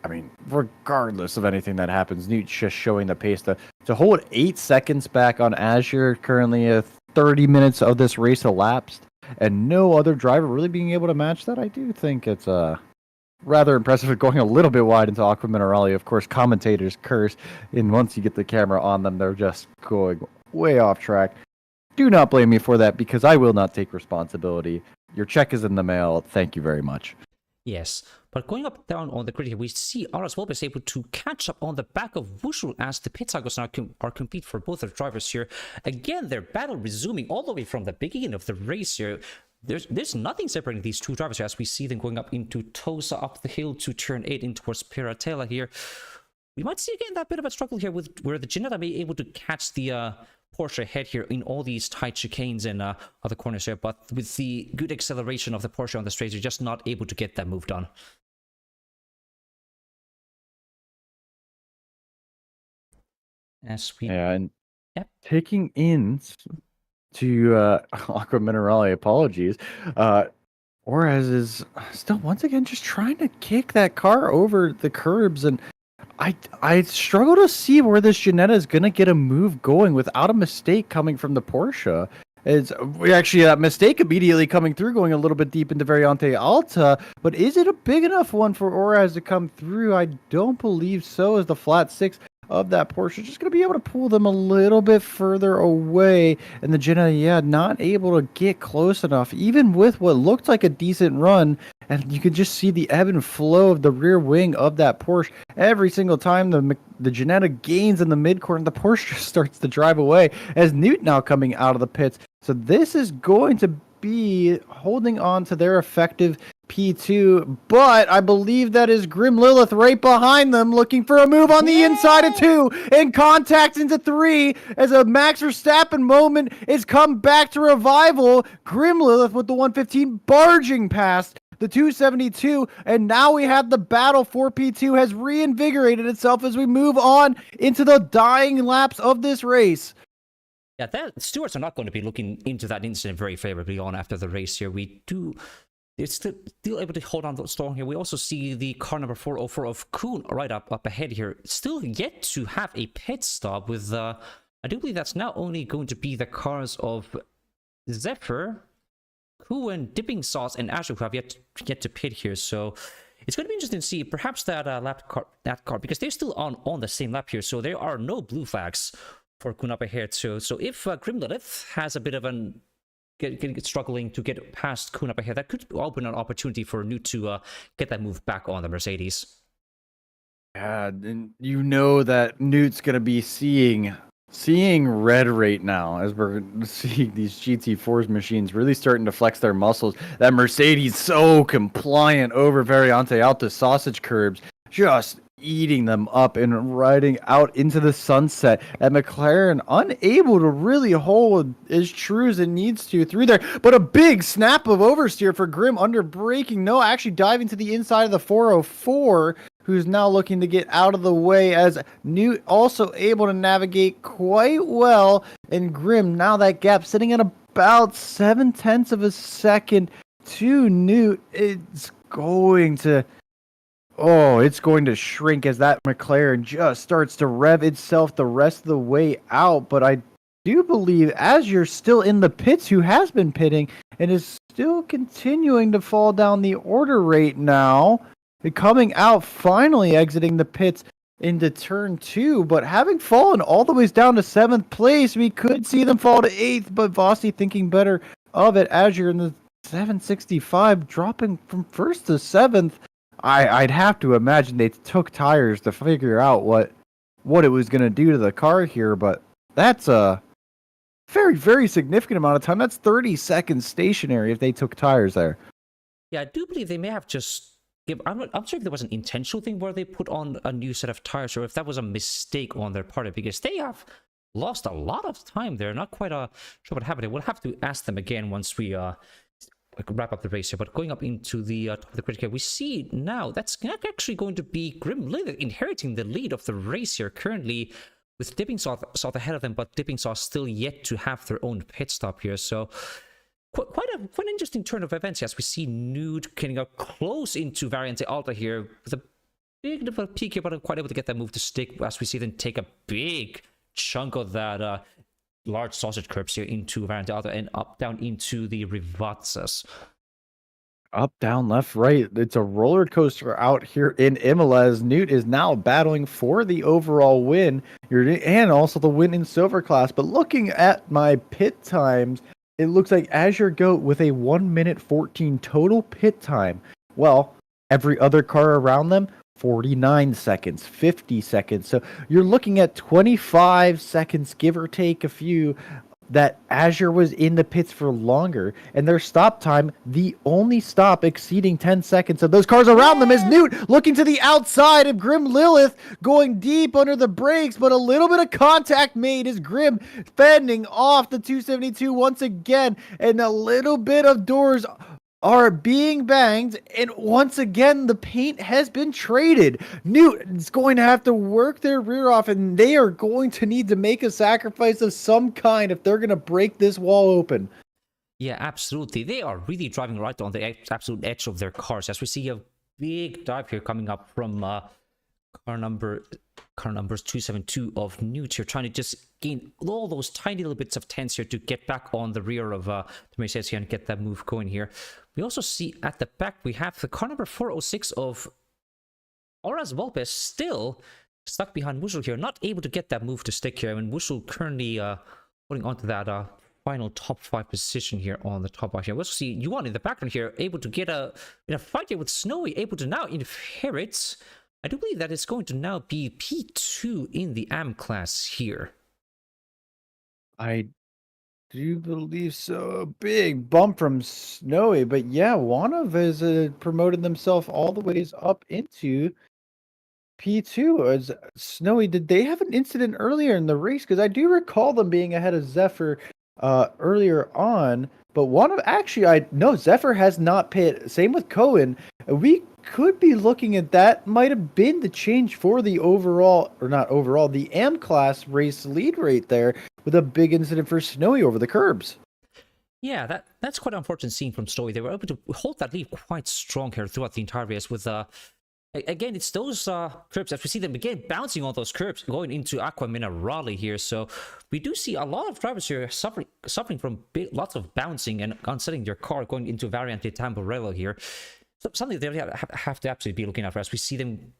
I mean, regardless of anything that happens, Newt's just showing the pace to hold 8 seconds back on Azure. Currently, 30 minutes of this race elapsed, and no other driver really being able to match that. I do think it's rather impressive at going a little bit wide into Aqua Minerale. Of course, commentators curse, and once you get the camera on them, they're just going way off track. Do not blame me for that, because I will not take responsibility. Your check is in the mail. Thank you very much. Yes, but going up down on the grid here, we see Aras Wolf is able to catch up on the back of Wushul as the pit cycles now are complete for both the drivers here. Again, their battle resuming all the way from the beginning of the race here. There's nothing separating these two drivers here as we see them going up into Tosa, up the hill to turn 8 in towards Piratella here. We might see again that bit of a struggle here with where the Ginetta may be able to catch the Porsche ahead here in all these tight chicanes and other corners here, but with the good acceleration of the Porsche on the straight, you're just not able to get that move done. As we... Yeah, and taking in to Aqua Minerale, apologies, Orez is still once again just trying to kick that car over the curbs, and I struggle to see where this Ginetta is going to get a move going without a mistake coming from the Porsche. It's actually that mistake immediately coming through, going a little bit deep into Variante Alta, but is it a big enough one for Orez to come through? I don't believe so, as the flat 6 of that Porsche is just going to be able to pull them a little bit further away, and the Ginetta, not able to get close enough, even with what looked like a decent run. And you can just see the ebb and flow of the rear wing of that Porsche. Every single time the Ginetta gains in the mid-corner, the Porsche just starts to drive away, as Newt now coming out of the pits. So this is going to be holding on to their effective P2, but I believe that is Grim Lilith right behind them, looking for a move on the inside of 2, and contact into 3, as a Max Verstappen moment is come back to revival. Grim Lilith with the 115 barging past the 272, and now we have the battle for P2 has reinvigorated itself as we move on into the dying laps of this race. Yeah, Stewards are not going to be looking into that incident very favorably on after the race here. They're still able to hold on to the storm here. We also see the car number 404 of Kuhn right up ahead here, still yet to have a pit stop with, I do believe that's now only going to be the cars of Zephyr, Kuhn, Dipping Sauce, and Azure who have yet to pit here. So it's going to be interesting to see perhaps that that car, because they're still on the same lap here, so there are no blue flags for Kuhn up ahead. So if Grim Lilith has a bit of an struggling to get past Kuhn up ahead, that could open an opportunity for Newt to get that move back on the Mercedes. Yeah, and you know that Newt's going to be seeing red right now, as we're seeing these GT4's machines really starting to flex their muscles. That Mercedes so compliant over Variante Alta sausage curbs, just eating them up and riding out into the sunset. And McLaren unable to really hold as true as it needs to through there. But a big snap of oversteer for Grim under braking. No, actually diving to the inside of the 404, who's now looking to get out of the way, as Newt also able to navigate quite well. And Grim, now that gap sitting at about 0.7 of a second to Newt. It's going to shrink as that McLaren just starts to rev itself the rest of the way out. But I do believe Azure still in the pits, who has been pitting and is still continuing to fall down the order rate now. Coming out, finally exiting the pits into turn 2, but having fallen all the way down to 7th place, we could see them fall to 8th, but Vossi thinking better of it. Azure in the 765, dropping from 1st to 7th. I'd have to imagine they took tires to figure out what it was going to do to the car here, but that's a very, very significant amount of time. That's 30 seconds stationary if they took tires there. Yeah, I do believe they may have just... I'm sure if there was an intentional thing where they put on a new set of tires, or if that was a mistake on their part, because they have lost a lot of time there. Not quite sure what happened. We'll have to ask them again once we wrap up the race here. But going up into the grid here, we see now that's actually going to be Grim Lilith inheriting the lead of the race here currently, with Dipping Sauce ahead of them, but Dipping Sauce still yet to have their own pit stop here. So quite an interesting turn of events as we see Nude getting up close into Variante Alta here with a big little peek here, but I'm quite able to get that move to stick as we see them take a big chunk of that large sausage curbs here into variant the other and up down into the Rivazzas. Up, down, left, right. It's a roller coaster out here in Imola as Newt is now battling for the overall win and also the win in silver class. But looking at my pit times, it looks like Azure Goat with a 1 minute 14 total pit time. Well, every other car around them, 49 seconds, 50 seconds. So you're looking at 25 seconds, give or take a few, that Azure was in the pits for longer, and their stop time, the only stop exceeding 10 seconds of those cars around them, is Newt looking to the outside of Grim Lilith, going deep under the brakes, but a little bit of contact made as Grim fending off the 272 once again, and a little bit of doors are being banged, and once again the paint has been traded. Newt is going to have to work their rear off, and they are going to need to make a sacrifice of some kind if they're going to break this wall open. Yeah, absolutely. They are really driving right on the absolute edge of their cars as we see a big dive here coming up from car numbers 272 of Newt here, trying to just gain all those tiny little bits of tense here to get back on the rear of the Mercedes here and get that move going here. We also see at the back we have the car number 406 of Horace Volpes still stuck behind Wushel here, not able to get that move to stick here. I mean, Wushel currently holding on to that final top 5 position here on the top right here. We'll see Yuan in the background here, able to get in a fight here with Snowy, able to now inherit. I do believe that it's going to now be P2 in the AM class here. I do believe so. A big bump from Snowy, but yeah, Wanov has promoted themselves all the ways up into P2. As Snowy, did they have an incident earlier in the race? Because I do recall them being ahead of Zephyr earlier on, but Wanov actually, Zephyr has not pit. Same with Cohen. We could be looking at that. Might have been the change for the the AM class race lead right there, with a big incident for Snowy over the curbs. Yeah, that's quite an unfortunate scene from Snowy. They were able to hold that lead quite strong here throughout the entire race with again, it's those curbs, as we see them again bouncing on those curbs going into Aqua Minerale here. So we do see a lot of drivers here suffering from lots of bouncing and unsettling their car going into Variante Tamburello here. So something they have to absolutely be looking out for as we see them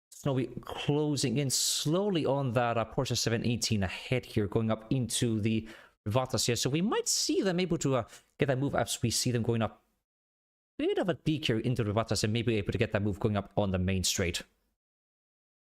Snowy closing in slowly on that Porsche 718 ahead here, going up into the Rivatas here. So we might see them able to get that move as we see them going up a bit of a peak here into the Rivatas and maybe able to get that move going up on the main straight.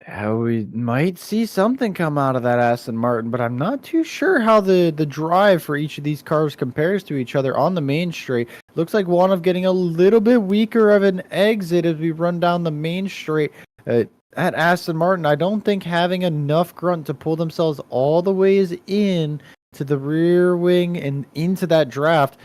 We might see something come out of that Aston Martin, but I'm not too sure how the drive for each of these cars compares to each other on the main straight. Looks like Wanov getting a little bit weaker of an exit as we run down the main straight. At Aston Martin, I don't think having enough grunt to pull themselves all the ways in to the rear wing and into that draft.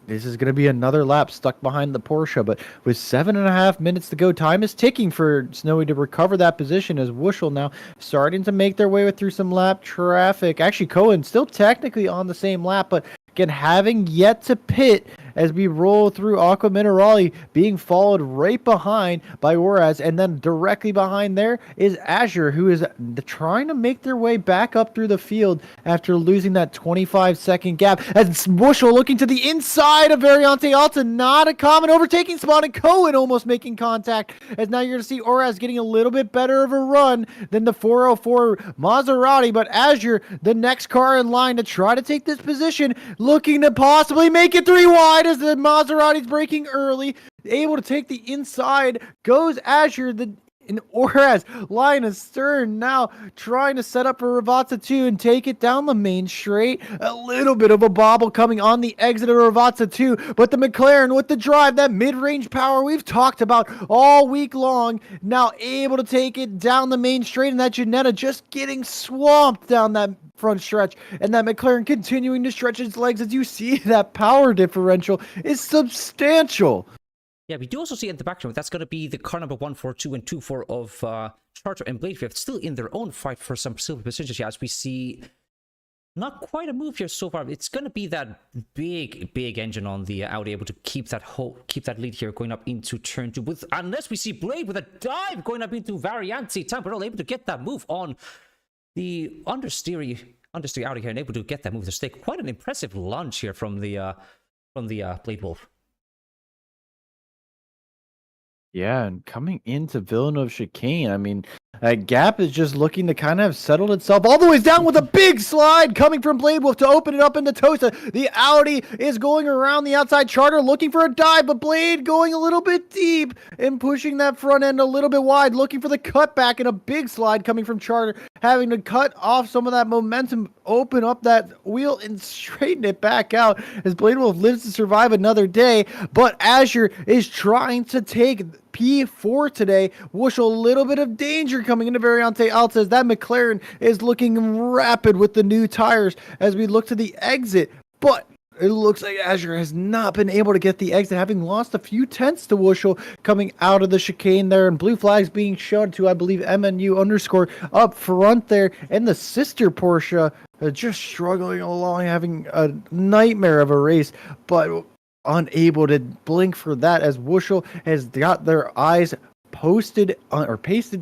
This is going to be another lap stuck behind the Porsche, but with 7.5 minutes to go, time is ticking for Snowy to recover that position as Wushel now starting to make their way through some lap traffic. Actually, Cohen still technically on the same lap, but again, having yet to pit as we roll through Aqua Minerale, being followed right behind by Oraz, and then directly behind there is Azure, who is trying to make their way back up through the field after losing that 25-second gap. As Wushel looking to the inside of Variante Alta, not a common overtaking spot, and Cohen almost making contact, as now you're going to see Oraz getting a little bit better of a run than the 404 Maserati, but Azure, the next car in line to try to take this position, looking to possibly make it 3 wide as the Maserati's braking early, able to take the inside, goes Azure, whereas Linus Stern now trying to set up for Ravazza 2 and take it down the main straight. A little bit of a bobble coming on the exit of Ravazza 2, but the McLaren with the drive, that mid-range power we've talked about all week long, now able to take it down the main straight, and that Ginetta just getting swamped down that front stretch, and that McLaren continuing to stretch its legs as you see that power differential is substantial. Yeah, we do also see in the background that's going to be the car number 142 and 24 of Charter and Bladefifth still in their own fight for some silver positions here, as we see Not quite a move here so far. It's going to be that big engine on the Audi able to keep that lead here going up into turn 2. Unless we see Blade with a dive going up into Variante. Tamperello able to get that move on the understeery Audi here and able to get that move to stick. Quite an impressive launch here from the Blade Wolf. Yeah, and coming into Villeneuve chicane, I mean, that gap is just looking to kind of have settled itself all the way down with a big slide coming from Blade Wolf to open it up into Tosa. The Audi is going around the outside charter looking for a dive, but Blade going a little bit deep and pushing that front end a little bit wide, looking for the cutback and a big slide coming from charter, having to cut off some of that momentum, open up that wheel and straighten it back out as Blade Wolf lives to survive another day. But Azure is trying to take P4 today. Whoosh, a little bit of danger coming into Variante Alta as that McLaren is looking rapid with the new tires as we look to the exit. But it looks like Azure has not been able to get the exit, having lost a few tenths to Wushel coming out of the chicane there, and blue flags being shown to, I believe, MNU_ up front there, and the sister Porsche just struggling along, having a nightmare of a race, but unable to blink for that as Wushel has got their eyes pasted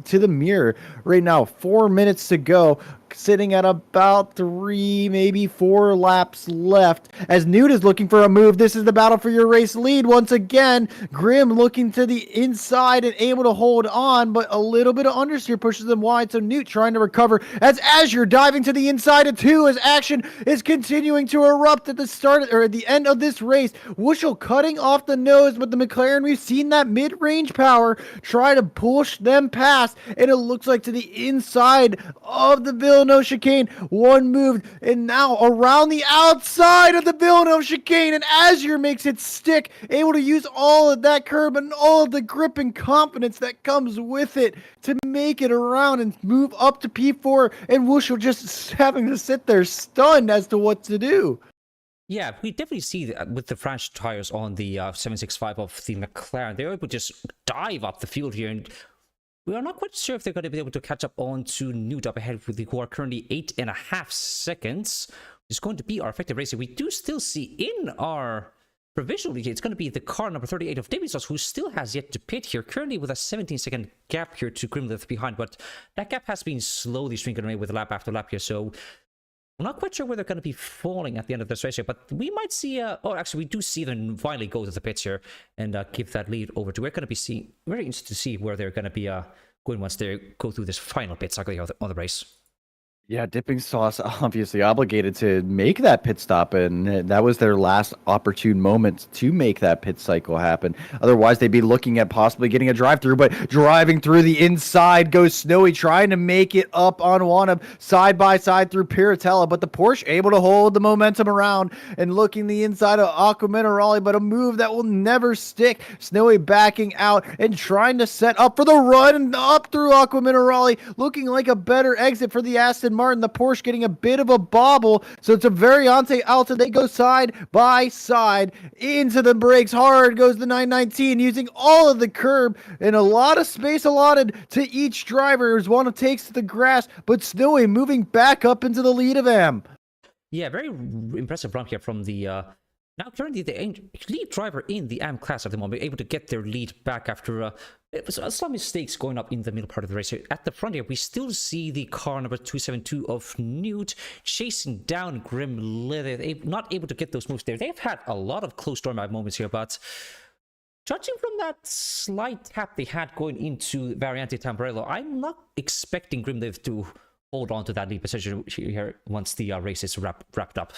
to the mirror right now. 4 minutes to go, sitting at about 3, maybe 4 laps left as Newt is looking for a move. This is the battle for your race lead once again. Grim looking to the inside and able to hold on, but a little bit of understeer pushes them wide, so Newt trying to recover as Azure diving to the inside of 2 as action is continuing to erupt at the start or at the end of this race. Wushel cutting off the nose, but the McLaren, we've seen that mid-range power try to push them past, and it looks like to the inside of the Villeneuve chicane, one move, and now around the outside of the Villeneuve chicane, and Azure makes it stick, able to use all of that curb and all of the grip and confidence that comes with it to make it around and move up to P4, and Wushel just having to sit there stunned as to what to do. Yeah, we definitely see that with the French tires on the 765 of the McLaren, they're able to just dive up the field here, and we are not quite sure if they're going to be able to catch up on to Newt up ahead with the who are currently 8.5 seconds. It's going to be our effective race. We do still see in our provisional lead, it's going to be the car number 38 of Davidsons, who still has yet to pit here, currently with a 17-second gap here to Grimlith behind, but that gap has been slowly shrinking away with lap after lap here, so I'm not quite sure where they're going to be falling at the end of this race here, but we might see, actually, we do see them finally go to the pits here and give that lead over to. We're going to be very interested to see where they're going to be going once they go through this final pit cycle of the race. Yeah, Dipping Sauce obviously obligated to make that pit stop, and that was their last opportune moment to make that pit cycle happen. Otherwise, they'd be looking at possibly getting a drive-through, but driving through the inside goes Snowy, trying to make it up on Wanab side by side through Piratella, but the Porsche able to hold the momentum around and looking the inside of Aqua Minerale, but a move that will never stick. Snowy backing out and trying to set up for the run up through Aqua Minerale, looking like a better exit for the Aston Martin. The Porsche getting a bit of a bobble, so it's a Variante Alta. They go side by side into the brakes. Hard goes the 919, using all of the curb and a lot of space allotted to each driver as one takes to the grass, but Snowy moving back up into the lead of Am. Yeah, very impressive run here from the now currently the lead driver in the AM class at the moment, able to get their lead back after some mistakes going up in the middle part of the race. At the front here, we still see the car number 272 of Newt chasing down Grim Leather. They're not able to get those moves there. They've had a lot of close door moments here, but judging from that slight tap they had going into Variante Tamburello, I'm not expecting Grim Leather to hold on to that lead position here once the race is wrapped up.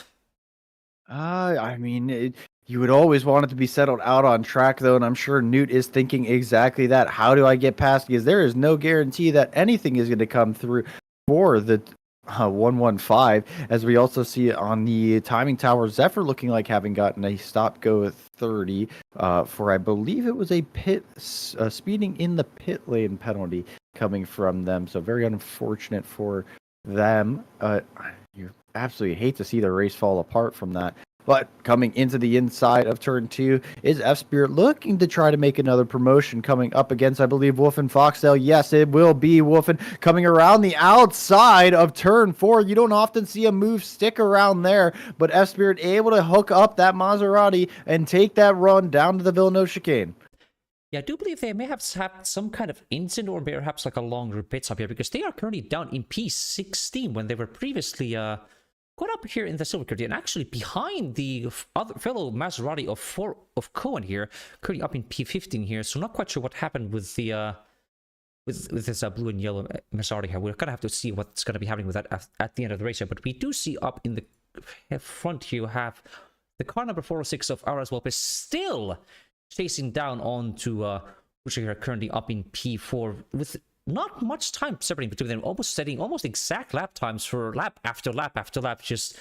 I mean, you would always want it to be settled out on track, though, and I'm sure Newt is thinking exactly that. How do I get past? Because there is no guarantee that anything is going to come through for the 115, as we also see on the timing tower, Zephyr looking like having gotten a stop-go at 30 for, I believe it was a pit speeding in the pit lane penalty coming from them. So very unfortunate for them. You absolutely hate to see the race fall apart from that. But coming into the inside of turn 2 is F-Spirit looking to try to make another promotion coming up against, I believe, Wolf and Foxtail. Yes, it will be Wolfen coming around the outside of turn 4. You don't often see a move stick around there, but F-Spirit able to hook up that Maserati and take that run down to the Villeneuve chicane. Yeah, I do believe they may have had some kind of incident or perhaps like a longer pit stop here, because they are currently down in P16 when they were previously got up here in the silver curtain, and actually behind the other fellow Maserati of Cohen here, currently up in P15 here. So not quite sure what happened with the with this blue and yellow Maserati here. We're gonna have to see what's gonna be happening with that at the end of the race here. But we do see up in the front here, you have the car number 406 of Aras Lopez still chasing down onto which are currently up in P4 with not much time separating between them, almost setting almost exact lap times for lap after lap after lap, just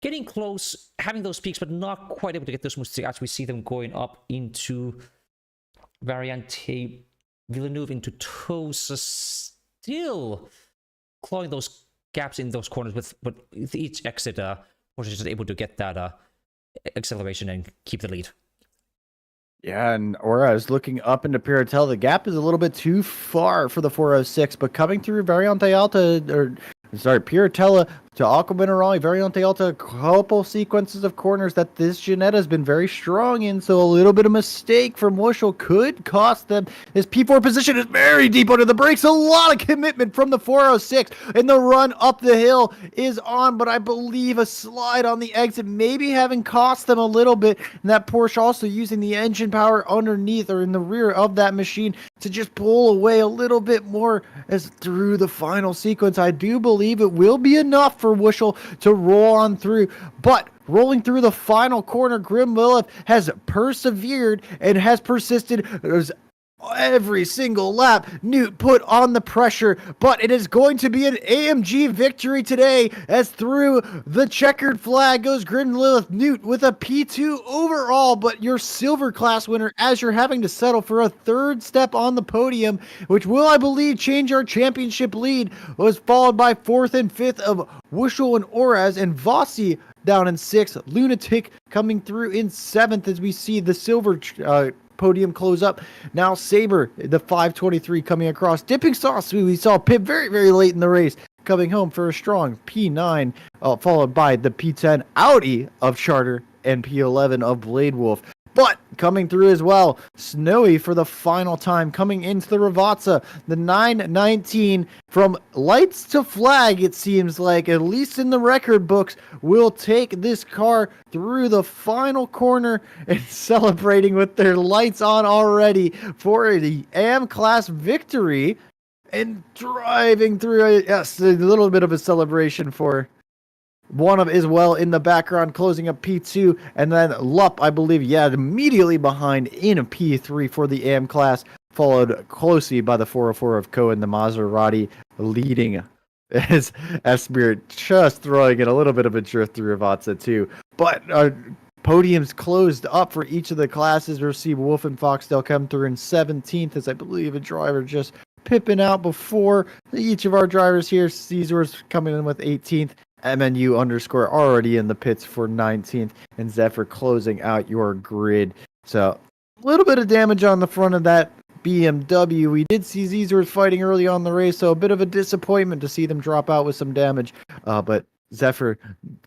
getting close, having those peaks, but not quite able to get those moves as we see them going up into Variante Villeneuve into Tosa, still clawing those gaps in those corners with each exit. Porsche is just able to get that acceleration and keep the lead. Yeah, and Aura looking up into Piratel. The gap is a little bit too far for the 406, but coming through Variante Alta, Piratella to Aqua Minerale, Variante Alta, a couple sequences of corners that this Ginetta has been very strong in, so a little bit of mistake from Wushel could cost them. His P4 position is very deep under the brakes, a lot of commitment from the 406, and the run up the hill is on, but I believe a slide on the exit maybe having cost them a little bit, and that Porsche also using the engine power underneath or in the rear of that machine to just pull away a little bit more as through the final sequence. I do believe it will be enough for Wushel to roll on through, but rolling through the final corner, Grim Lilith has persevered and has persisted. There's every single lap, Newt put on the pressure, but it is going to be an AMG victory today as through the checkered flag goes Grim Lilith Newt with a P2 overall, but your silver class winner as you're having to settle for a third step on the podium, which will, I believe, change our championship lead, was followed by 4th and 5th of Wushel and Oraz, and Vossi down in 6th, Lunatic coming through in 7th as we see the silver podium close up. Now Saber, the 523 coming across. Dipping Sauce, we saw Pip very, very late in the race, coming home for a strong P9, followed by the P10 Audi of Charter and P11 of Blade Wolf. But coming through as well, Snowy for the final time, coming into the Ravazza, the 919 from lights to flag, it seems like, at least in the record books, will take this car through the final corner and celebrating with their lights on already for the AM class victory and driving through, yes, a little bit of a celebration for one of as well in the background, closing up P2, and then Lup, I believe, immediately behind in a P3 for the AM class, followed closely by the 404 of Cohen, the Maserati leading as Spirit just throwing in a little bit of a drift through Ravazza too. But podiums closed up for each of the classes. We'll see Wolf and Foxtail come through in 17th, as I believe a driver just pipping out before each of our drivers here. Caesar's coming in with 18th. MNU underscore already in the pits for 19th, and Zephyr closing out your grid. So a little bit of damage on the front of that BMW. We did see Zezor fighting early on the race, so a bit of a disappointment to see them drop out with some damage. But Zephyr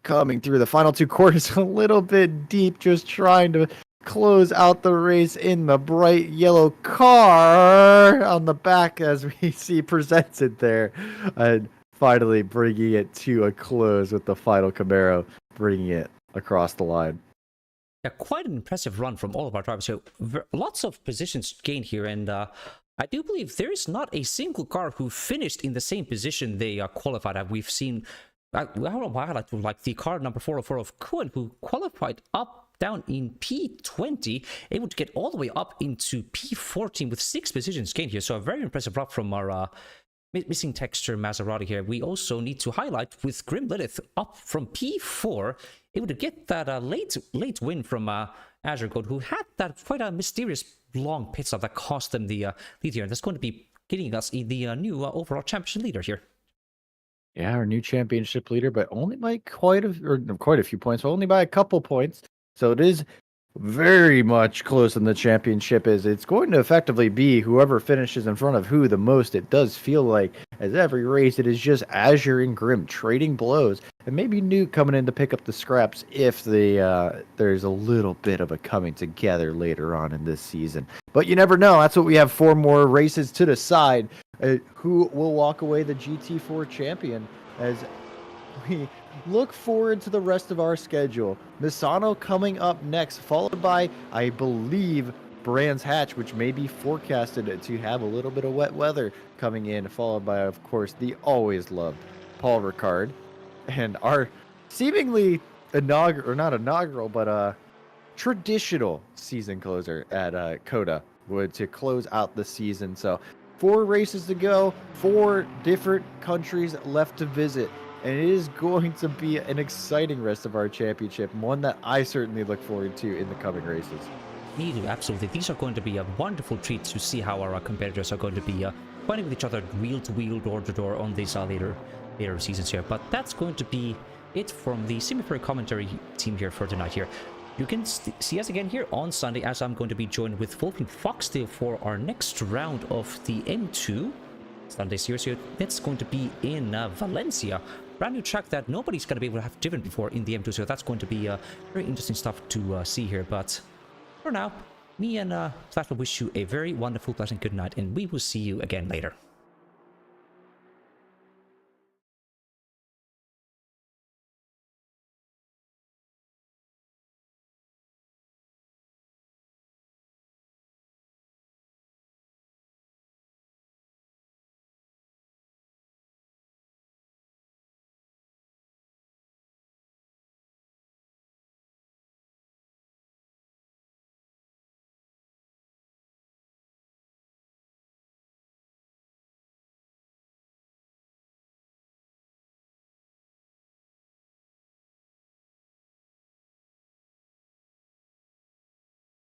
coming through the final two quarters a little bit deep, just trying to close out the race in the bright yellow car on the back as we see presented there. Finally bringing it to a close with the final Camaro, bringing it across the line. Yeah, quite an impressive run from all of our drivers here. Lots of positions gained here, and I do believe there is not a single car who finished in the same position they qualified at. We've seen, I don't know why I like the car number 404 of Cohen, who qualified down in P20, able to get all the way up into P14 with 6 positions gained here. So a very impressive run from our missing texture Maserati here. We also need to highlight with Grim Lilith up from P4, able to get that late win from Azure Gold, who had that quite a mysterious long pit stop that cost them the lead here. And that's going to be getting us the new overall championship leader here. Yeah, our new championship leader, but only by quite a few points, only by a couple points. So it is very much close in the championship. Is it's going to effectively be whoever finishes in front of who the most. It does feel like as every race, it is just Azure and Grim trading blows, and maybe Nuke coming in to pick up the scraps if there's a little bit of a coming together later on in this season. But you never know. That's what we have 4 more races to decide. Who will walk away the GT4 champion as we look forward to the rest of our schedule. Misano coming up next, followed by, I believe, Brands Hatch, which may be forecasted to have a little bit of wet weather coming in, followed by, of course, the always loved Paul Ricard. And our seemingly traditional season closer at Coda to close out the season. So 4 races to go, 4 different countries left to visit. And it is going to be an exciting rest of our championship, one that I certainly look forward to in the coming races. Me too, absolutely. These are going to be a wonderful treat to see how our competitors are going to be fighting with each other wheel to wheel, door to door on these later seasons here. But that's going to be it from the Simufur commentary team here for tonight here. You can see us again here on Sunday, as I'm going to be joined with Wolfing Foxtail for our next round of the M2 Sunday series here. That's going to be in Valencia. Brand new track that nobody's going to be able to have driven before in the M2, so that's going to be very interesting stuff to see here. But for now, me and Flat will wish you a very wonderful, pleasant good night, and we will see you again later.